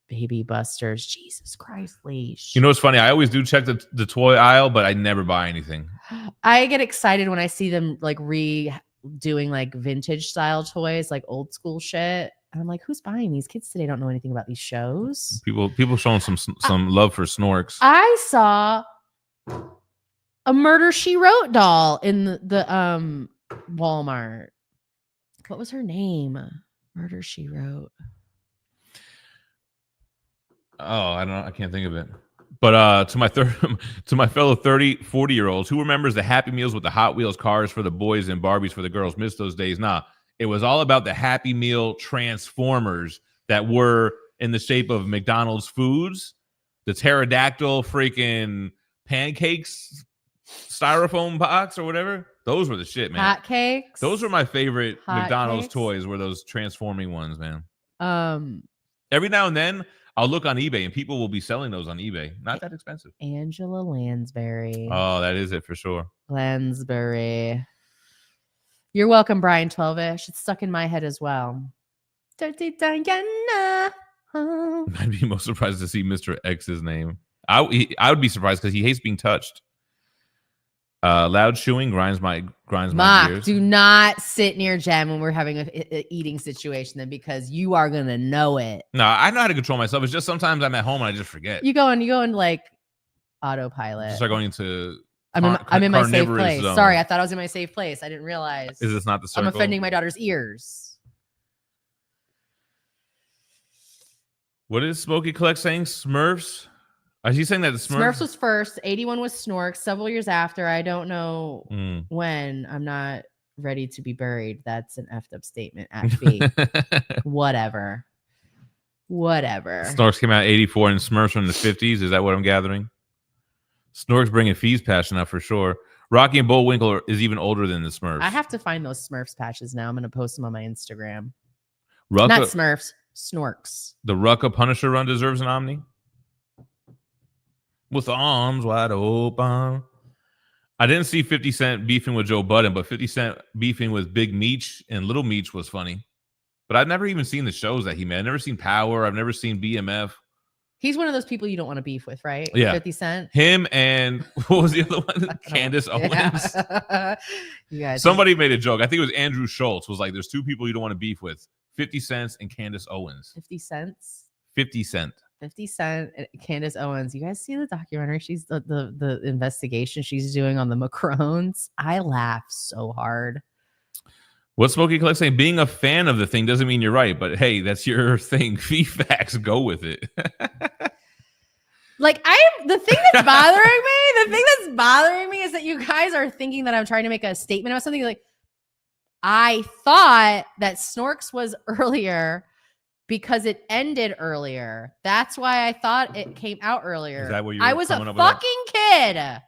Baby Busters. Jesus Christ, Leash. You know what's funny? I always do check the toy aisle, but I never buy anything. I get excited when I see them like redoing like vintage style toys, like old school shit. And I'm like, who's buying these? Kids today don't know anything about these shows. People showing some love for Snorks. I saw a Murder, She Wrote doll in the Walmart. What was her name? Murder, She Wrote. Oh, I don't know. I can't think of it. But to my fellow 30, 40-year-olds, who remembers the Happy Meals with the Hot Wheels cars for the boys and Barbies for the girls? Miss those days. Nah, it was all about the Happy Meal Transformers that were in the shape of McDonald's foods, the pterodactyl freaking pancakes styrofoam box or whatever. Those were the shit, man. Hot cakes. Those were my favorite Hot McDonald's cakes. toys, were those transforming ones, man. Every now and then I'll look on eBay and people will be selling those on eBay. Not that expensive. Angela Lansbury. Oh, that is it for sure. Lansbury. You're welcome, Brian 12ish. It's stuck in my head as well. Dirty Diana. I'd be most surprised to see Mr. X's name. I would be surprised because he hates being touched. Loud chewing grinds my gears. Do not sit near Jen when we're having a eating situation, then, because you are gonna know it. No, I know how to control myself. It's just sometimes I'm at home and I just forget. You go in like autopilot. Just start going into. I'm in my safe place. Zone. Sorry, I thought I was in my safe place. I didn't realize. Is this not the circle? I'm offending my daughter's ears. What is Smokey Collect saying? Smurfs? Is he saying that the Smurfs was first? 81 was Snorks. Several years after, I don't know when. I'm not ready to be buried. That's an effed up statement at Phie. Whatever. Snorks came out 84 and Smurfs from the 50s. Is that what I'm gathering? Snorks bringing Phie's passion up for sure. Rocky and Bullwinkle is even older than the Smurfs. I have to find those Smurfs patches now. I'm going to post them on my Instagram. Rucka, not Smurfs, Snorks. The Rucka Punisher run deserves an Omni. With arms wide open. I didn't see 50 Cent beefing with Joe Budden, but 50 Cent beefing with Big Meech and Little Meech was funny. But I've never even seen the shows that he made. I've never seen Power. I've never seen BMF. He's one of those people you don't want to beef with, right? Yeah. 50 Cent. Him and what was the other one? Candace Owens. You guys. Somebody made a joke. I think it was Andrew Schultz. Was like, there's two people you don't want to beef with: 50 Cent and Candace Owens. 50 cents. 50 Cent. 50 Cent and Candace Owens. You guys see the documentary? She's the investigation she's doing on the Macrones. I laugh so hard. What's Smokey Collect saying? Being a fan of the thing doesn't mean you're right, but hey, that's your thing. Facts, go with it. Like the thing that's bothering me is that you guys are thinking that I'm trying to make a statement about something. Like, I thought that Snorks was earlier because it ended earlier. That's why I thought it came out earlier. Is that what you I was a fucking kid.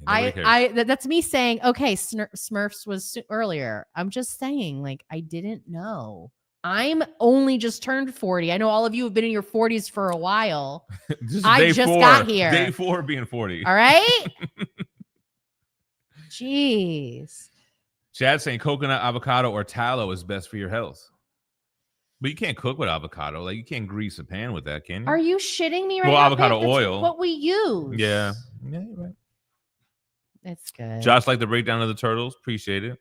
That's me saying, okay, Smurfs was earlier. I'm just saying, like, I didn't know. I'm only just turned 40. I know all of you have been in your 40s for a while. I just got here. Day 4 being 40. All right. Jeez. Chad saying coconut, avocado, or tallow is best for your health. But you can't cook with avocado. Like, you can't grease a pan with that, can you? Are you shitting me right now? Well, avocado oil. What we use. Yeah, you're right. It's good. Josh liked the breakdown of the turtles. Appreciate it.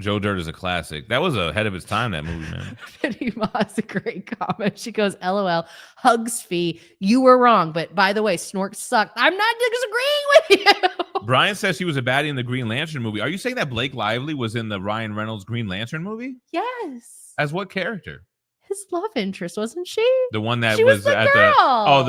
Joe Dirt is a classic. That was ahead of its time, that movie, man. Penny Ma's a great comment. She goes, LOL, hugs Phie. You were wrong. But by the way, Snorks sucked. I'm not disagreeing with you. Brian says she was a baddie in the Green Lantern movie. Are you saying that Blake Lively was in the Ryan Reynolds Green Lantern movie? Yes. As what character? His love interest, wasn't she? The one that she was the at girl.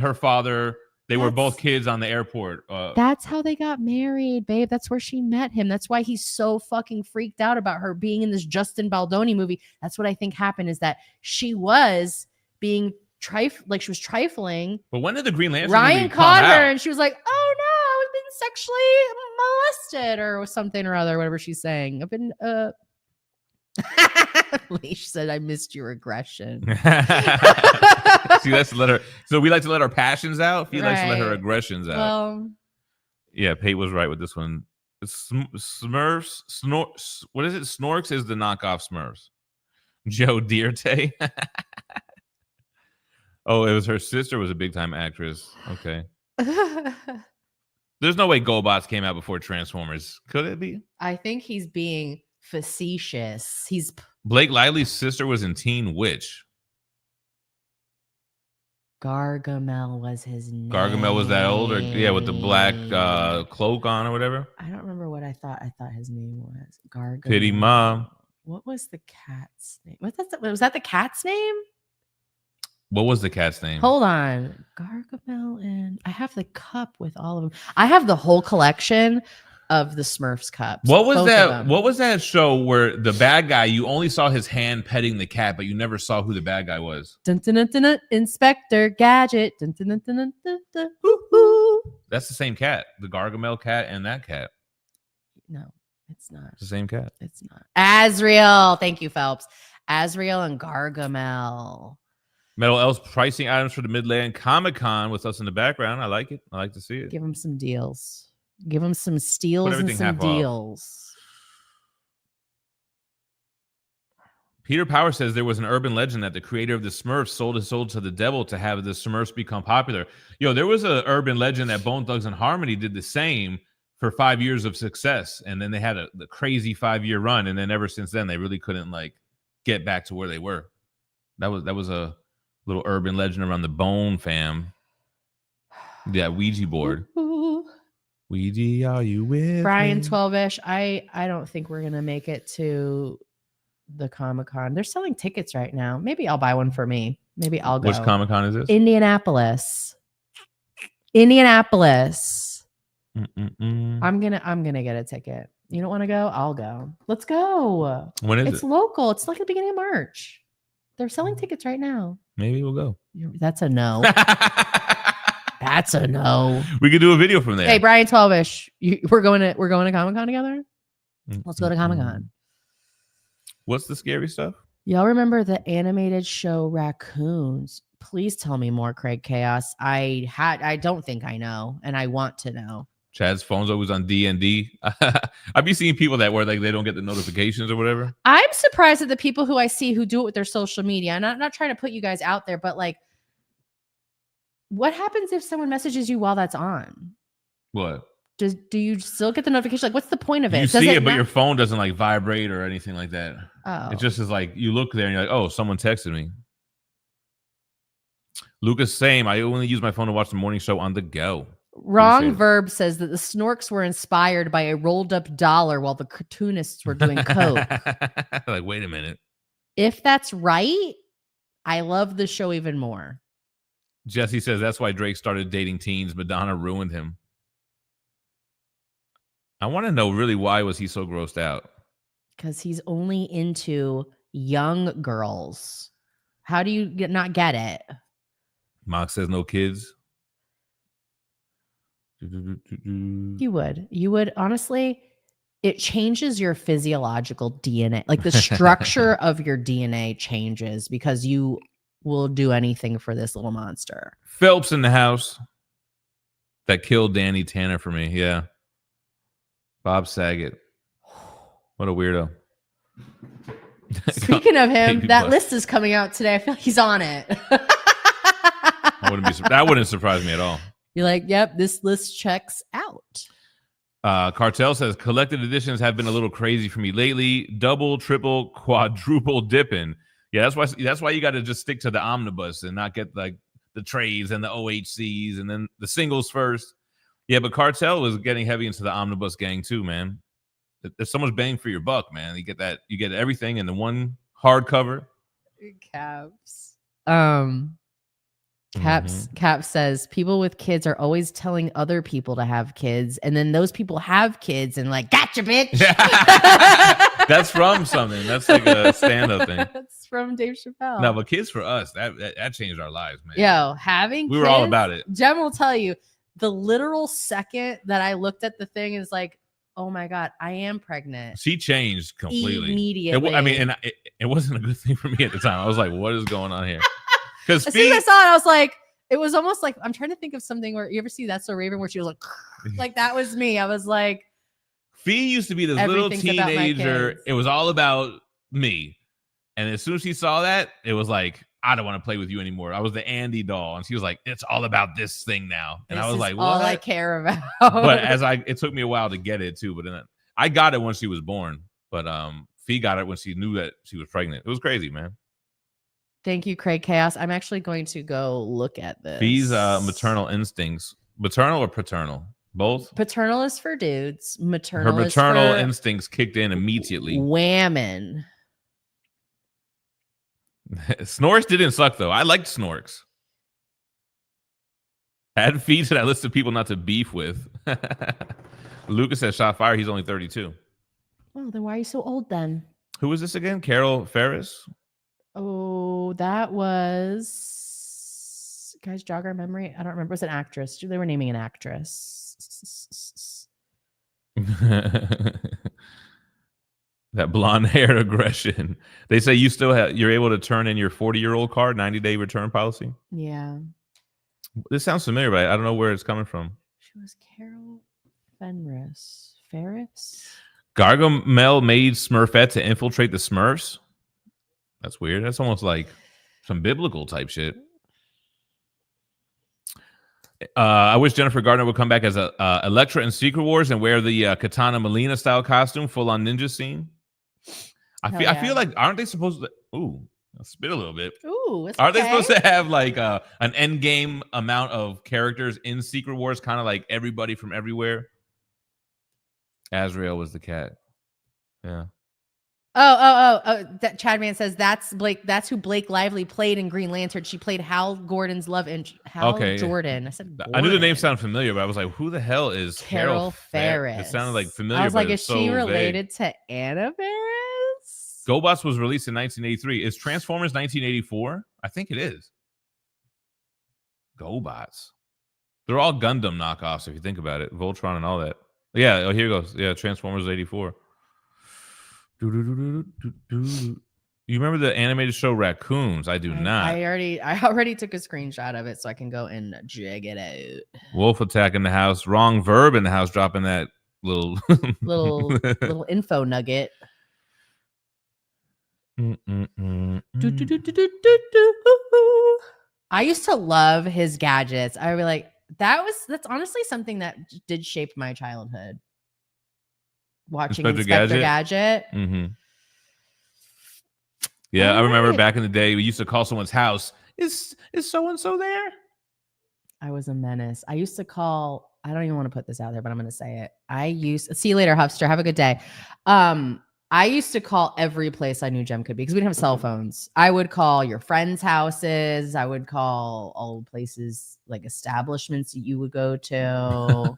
Her father. They were both kids on the airport. That's how they got married, babe. That's where she met him. That's why he's so fucking freaked out about her being in this Justin Baldoni movie. That's what I think happened, is that she was being she was trifling. But when did the Green Lantern Ryan movie caught come her out? and she was like, oh no, I've been sexually molested or something or other, whatever she's saying. I've been Leash said, I missed your aggression. See, let's let her. So we like to let our passions out. He likes to let her aggressions out. Well, yeah, Pate was right with this one. Smurfs, what is it? Snorks is the knockoff Smurfs. Joe Dierte. Oh, it was her sister was a big time actress. Okay. There's no way GoBots came out before Transformers. Could it be? I think he's being facetious. Blake Lively's sister was in Teen Witch. Gargamel was his name. Gargamel was that older, yeah, with the black cloak on or whatever. I don't remember what I thought his name was. Gargamel. Pity Mom. What was the cat's name? Was that the cat's name? What was the cat's name? Hold on. Gargamel, and I have the cup with all of them. I have the whole collection of the Smurfs cups. What was that? What was that show where the bad guy, you only saw his hand petting the cat, but you never saw who the bad guy was? Dun, dun, dun, dun, dun, Inspector Gadget. Dun, dun, dun, dun, dun, dun, dun, That's the same cat, the Gargamel cat and that cat. No, it's not. It's the same cat. It's not. Azrael. Thank you, Phelps. Azrael and Gargamel. Metal Elves pricing items for the Midland Comic-Con with us in the background. I like it. I like to see it. Give them some deals. Give them some steals and some deals. Peter Power says there was an urban legend that the creator of the Smurfs sold his soul to the devil to have the Smurfs become popular. Yo, there was an urban legend that Bone Thugs and Harmony did the same for 5 years of success, and then they had the crazy 5-year run, and then ever since then they really couldn't like get back to where they were. That was a little urban legend around the Bone fam. Yeah, Ouija board. Ouija, are you with Brian me? 12ish? I don't think we're gonna make it to the Comic-Con. They're selling tickets right now. Maybe I'll buy one for me. Maybe I'll go. Which Comic-Con is this? Indianapolis. I'm gonna get a ticket. You don't want to go? I'll go. Let's go. When is it? It's local. It's like the beginning of March. They're selling tickets right now. Maybe we'll go. That's a no. That's a no. We could do a video from there. Hey, Brian 12ish. We're going to Comic-Con together? Let's go to Comic-Con. What's the scary stuff? Y'all remember the animated show Raccoons? Please tell me more, Craig Chaos. I don't think I know, and I want to know. Chad's phone's always on D&D. I've been seeing people that where like they don't get the notifications or whatever. I'm surprised at the people who I see who do it with their social media. And I'm not trying to put you guys out there, but like, what happens if someone messages you while that's on? What? Do you still get the notification? Like, what's the point of it? You see it, but your phone doesn't like vibrate or anything like that. Oh. It just is like you look there and you're like, oh, someone texted me. Lucas, same. I only use my phone to watch the morning show on the go. Wrong Verb says that the Snorks were inspired by a rolled up dollar while the cartoonists were doing coke. Like, wait a minute. If that's right, I love the show even more. Jesse says that's why Drake started dating teens. Madonna ruined him. I want to know really why was he so grossed out? Because he's only into young girls. How do you not get it? Mock says no kids. You would honestly, it changes your physiological DNA. Like the structure of your DNA changes because you will do anything for this little monster. Phelps in the house. That killed Danny Tanner for me. Yeah. Bob Saget. What a weirdo. Speaking of him, that list is coming out today. I feel like he's on it. That wouldn't surprise me at all. You're like, yep, this list checks out. Cartel says collected editions have been a little crazy for me lately. Double, triple, quadruple dipping. Yeah, that's why you got to just stick to the omnibus and not get like the trades and the OHCs and then the singles first. Yeah, but Cartel was getting heavy into the omnibus gang too, man. There's so much bang for your buck, man. You get everything in the one hardcover. Caps. Caps says people with kids are always telling other people to have kids, and then those people have kids and like, gotcha, bitch. That's from something. That's like a stand-up thing. That's from Dave Chappelle. No, but kids for us, that changed our lives, man. Yo, having we were all about it. Jem will tell you the literal second that I looked at the thing is like, oh my God, I am pregnant. She changed completely. Immediately. It wasn't a good thing for me at the time. I was like, what is going on here? Because as soon as I saw it, I was like, it was almost like, I'm trying to think of something where you ever see That's So Raven where she was like that was me. I was like, Phie used to be this little teenager. It was all about me. And as soon as she saw that, it was like, I don't want to play with you anymore. I was the Andy doll. And she was like, it's all about this thing now. And I was like, what? All I care about. But it took me a while to get it too. But then I got it when she was born. But Phie got it when she knew that she was pregnant. It was crazy, man. Thank you, Craig Chaos. I'm actually going to go look at this. Phie's maternal instincts. Maternal or paternal? Both? Paternal is for dudes. Maternal Her maternal instincts kicked in immediately. Whammon. Snorks didn't suck, though. I liked Snorks. Add Phie to that list of people not to beef with. Lucas says shot fire. He's only 32. Oh, then why are you so old then? Who is this again? Carol Ferris? Oh, that was... Guys, jog our memory. I don't remember. It was an actress. They were naming an actress. That blonde hair aggression. They say you're able to turn in your 40-year-old card, 90-day return policy. Yeah. This sounds familiar, but I don't know where it's coming from. She was Carol Ferris. Gargamel made Smurfette to infiltrate the Smurfs. That's weird. That's almost like some biblical type shit. I wish Jennifer Gardner would come back as Elektra in Secret Wars and wear the Katana Melina style costume, full on ninja scene. I feel like, aren't they supposed to? Ooh, I'll spit a little bit. Ooh, are they supposed to have like an end game amount of characters in Secret Wars, kind of like everybody from everywhere? Azrael was the cat. Yeah. Oh! That Chadman says that's Blake. That's who Blake Lively played in Green Lantern. She played Hal Gordon's love interest. Jordan. I said Gordon. I knew the name sounded familiar, but I was like, who the hell is Carol Ferris? It sounded like familiar. I was like, is she so related vague. to Anna Faris? GoBots was released in 1983. Is Transformers 1984? I think it is. GoBots. They're all Gundam knockoffs if you think about it. Voltron and all that. Yeah. Oh, here goes. Yeah, Transformers 84. You remember the animated show Raccoons? I do not. I already took a screenshot of it so I can go and check it out. Wolf attack in the house. Wrong verb in the house. Dropping that little info nugget. I used to love his gadgets. I would be like, that's honestly something that did shape my childhood. Watching Inspector Gadget. Mm-hmm. Yeah, I remember back in the day, we used to call someone's house. Is so-and-so there? I was a menace. I used to call, I don't even want to put this out there, but I'm going to say it. See you later, Huffster. Have a good day. I used to call every place I knew Gem could be because we didn't have cell phones. I would call your friends' houses. I would call all places, like establishments that you would go to.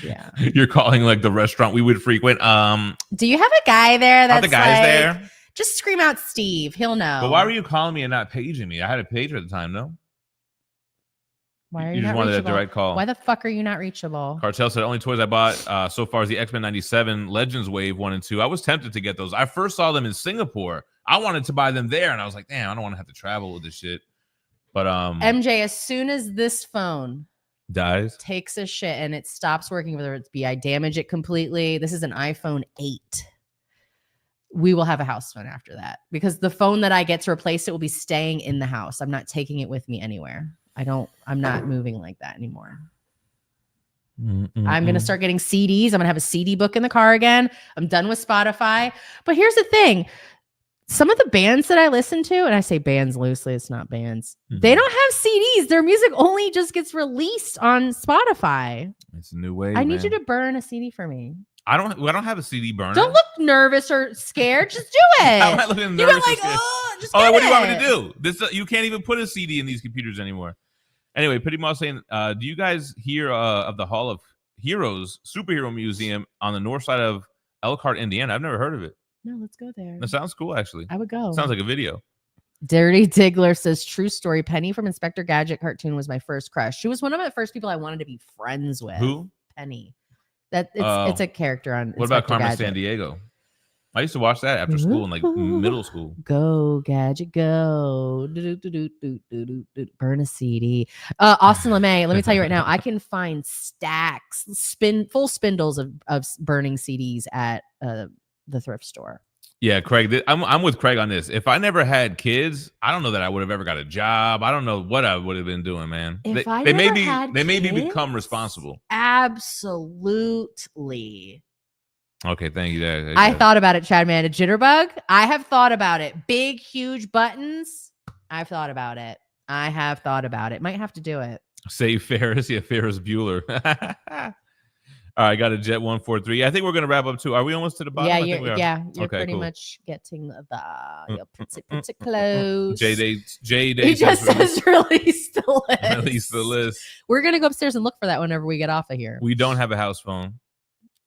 Yeah. You're calling like the restaurant we would frequent. Do you have a guy there that's the guys there? Just scream out Steve. He'll know. But why were you calling me and not paging me? I had a pager at the time, no? Why are you just not wanted reachable? a direct call. Why the fuck are you not reachable? Cartel said only toys I bought so far is the X-Men 97 Legends Wave 1 and 2. I was tempted to get those. I first saw them in Singapore. I wanted to buy them there, and I was like, damn, I don't want to have to travel with this shit. But MJ, as soon as this phone dies, takes a shit and it stops working, whether it's I damage it completely. This is an iPhone 8. We will have a house phone after that because the phone that I get to replace it will be staying in the house. I'm not taking it with me anywhere. I'm not moving like that anymore. I'm going to start getting CDs. I'm going to have a CD book in the car again. I'm done with Spotify. But here's the thing. Some of the bands that I listen to, and I say bands loosely, it's not bands. They don't have CDs. Their music only just gets released on Spotify. It's a new way. I need you to burn a CD for me. I don't have a CD burner. Don't look nervous or scared. Just do it. I'm not looking nervous. You're like, just what do you want me to do? This you can't even put a CD in these computers anymore. Anyway, Pretty Mouse saying, do you guys hear of the Hall of Heroes Superhero Museum on the north side of Elkhart, Indiana? I've never heard of it. No, let's go there. That sounds cool, actually. I would go. Sounds like a video. Dirty Diggler says, true story. Penny from Inspector Gadget cartoon was my first crush. She was one of the first people I wanted to be friends with. Who? Penny. It's a character on What about Carmen Sandiego? I used to watch that after school in like middle school. Go Gadget, go. Burn a CD. Austin LeMay, let me tell you right now, I can find stacks, full spindles of burning CDs at the thrift store. Yeah, Craig, I'm with Craig on this. If I never had kids, I don't know that I would have ever got a job. I don't know what I would have been doing, man. They may become responsible. Absolutely. Okay, thank you. I thought about it, Chad, man. A jitterbug? I have thought about it. Big, huge buttons? I've thought about it. I have thought about it. Might have to do it. Save Ferris. Yeah, Ferris Bueller. All right, got a Jet 143. I think we're going to wrap up too. Are we almost to the bottom? You're pretty much getting you're pretty close. J-Day. He just says release the list. Release the list. We're going to go upstairs and look for that whenever we get off of here. We don't have a house phone.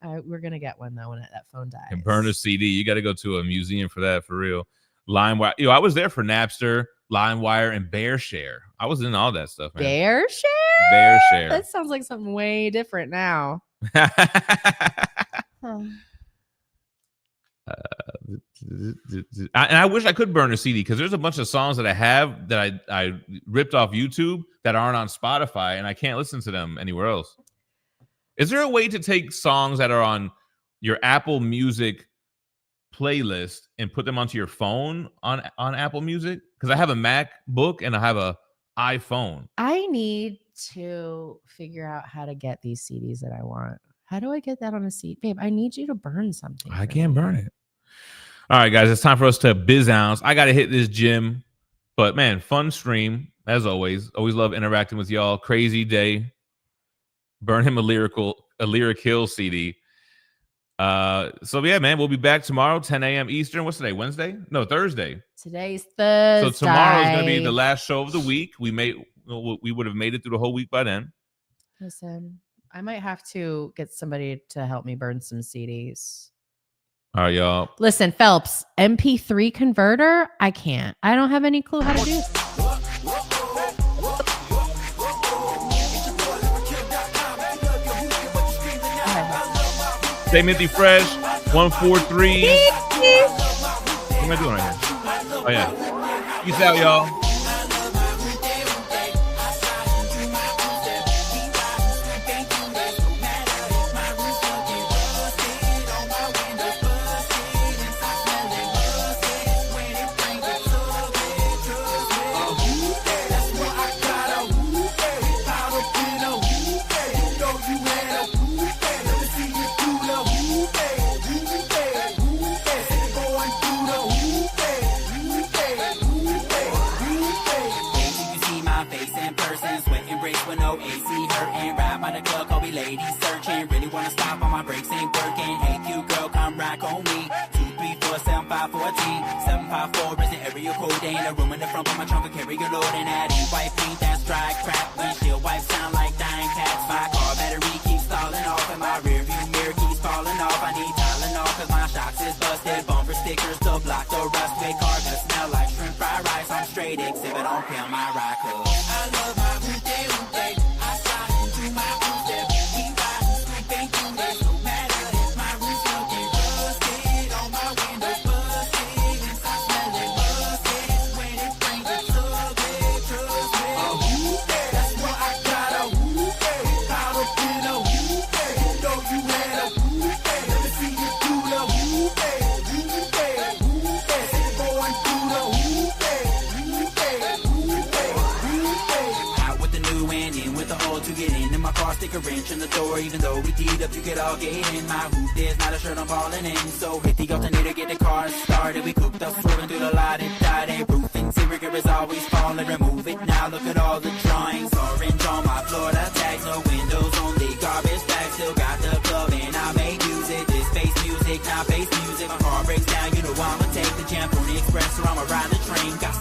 We're going to get one, though, when that phone dies. And burn a CD. You got to go to a museum for that, for real. LimeWire. I was there for Napster, LimeWire, and BearShare. I was in all that stuff, man. BearShare? BearShare. That sounds like something way different now. And I wish I could burn a CD because there's a bunch of songs that I have that I ripped off YouTube that aren't on Spotify, and I can't listen to them anywhere else. Is there a way to take songs that are on your Apple Music playlist and put them onto your phone on Apple Music? Because I have a MacBook and I have a iPhone. I need to figure out how to get these CDs that I want. How do I get that on a CD? Babe, I need you to burn something. I can't burn it. All right, guys, it's time for us to biz ounce. I got to hit this gym. But, man, fun stream, as always. Always love interacting with y'all. Crazy day. Burn him a Lyric Hill CD. So yeah, man, we'll be back tomorrow, 10 a.m. Eastern. What's today? Wednesday? No, Thursday. Today's Thursday. So tomorrow is going to be the last show of the week. We would have made it through the whole week by then. Listen, I might have to get somebody to help me burn some CDs. All right, y'all. Listen, Phelps, MP3 converter. I can't. I don't have any clue how to do it. Stay Minty Fresh, 143. am I doing right here? Oh, yeah. Peace out, y'all. Ladies searching, really wanna stop on my brakes ain't working. Hey, cute girl, come rock on me. 234-754-T 754 is the area code. Ain't a room in the front of my trunk, I carry your load. And that white paint, that's dry crap. Windshield wipes sound like dying cats. My car battery keeps stalling off, and my rear view mirror keeps falling off. I need Tylenol, cause my shocks is busted. Bumper stickers to block the rust. With car gonna smell like shrimp fried rice. I'm straight exhibit on pimp my rock hood. I love my Bugle. I slide into my Bugle. Stick a wrench in the door, even though we teed up, you could all get in. My hoop, there's not a shirt I'm falling in. So hit the alternator, get the car started. We cooped up, swerving through the lot, it died. A roof interior is always falling. Remove it now, look at all the drawings. Orange on my Florida tags, no windows, only garbage bags. Still got the club and I made music. This bass music, not bass music. My car breaks down, you know I'ma take the Jam Pony Express or I'ma ride the train. Got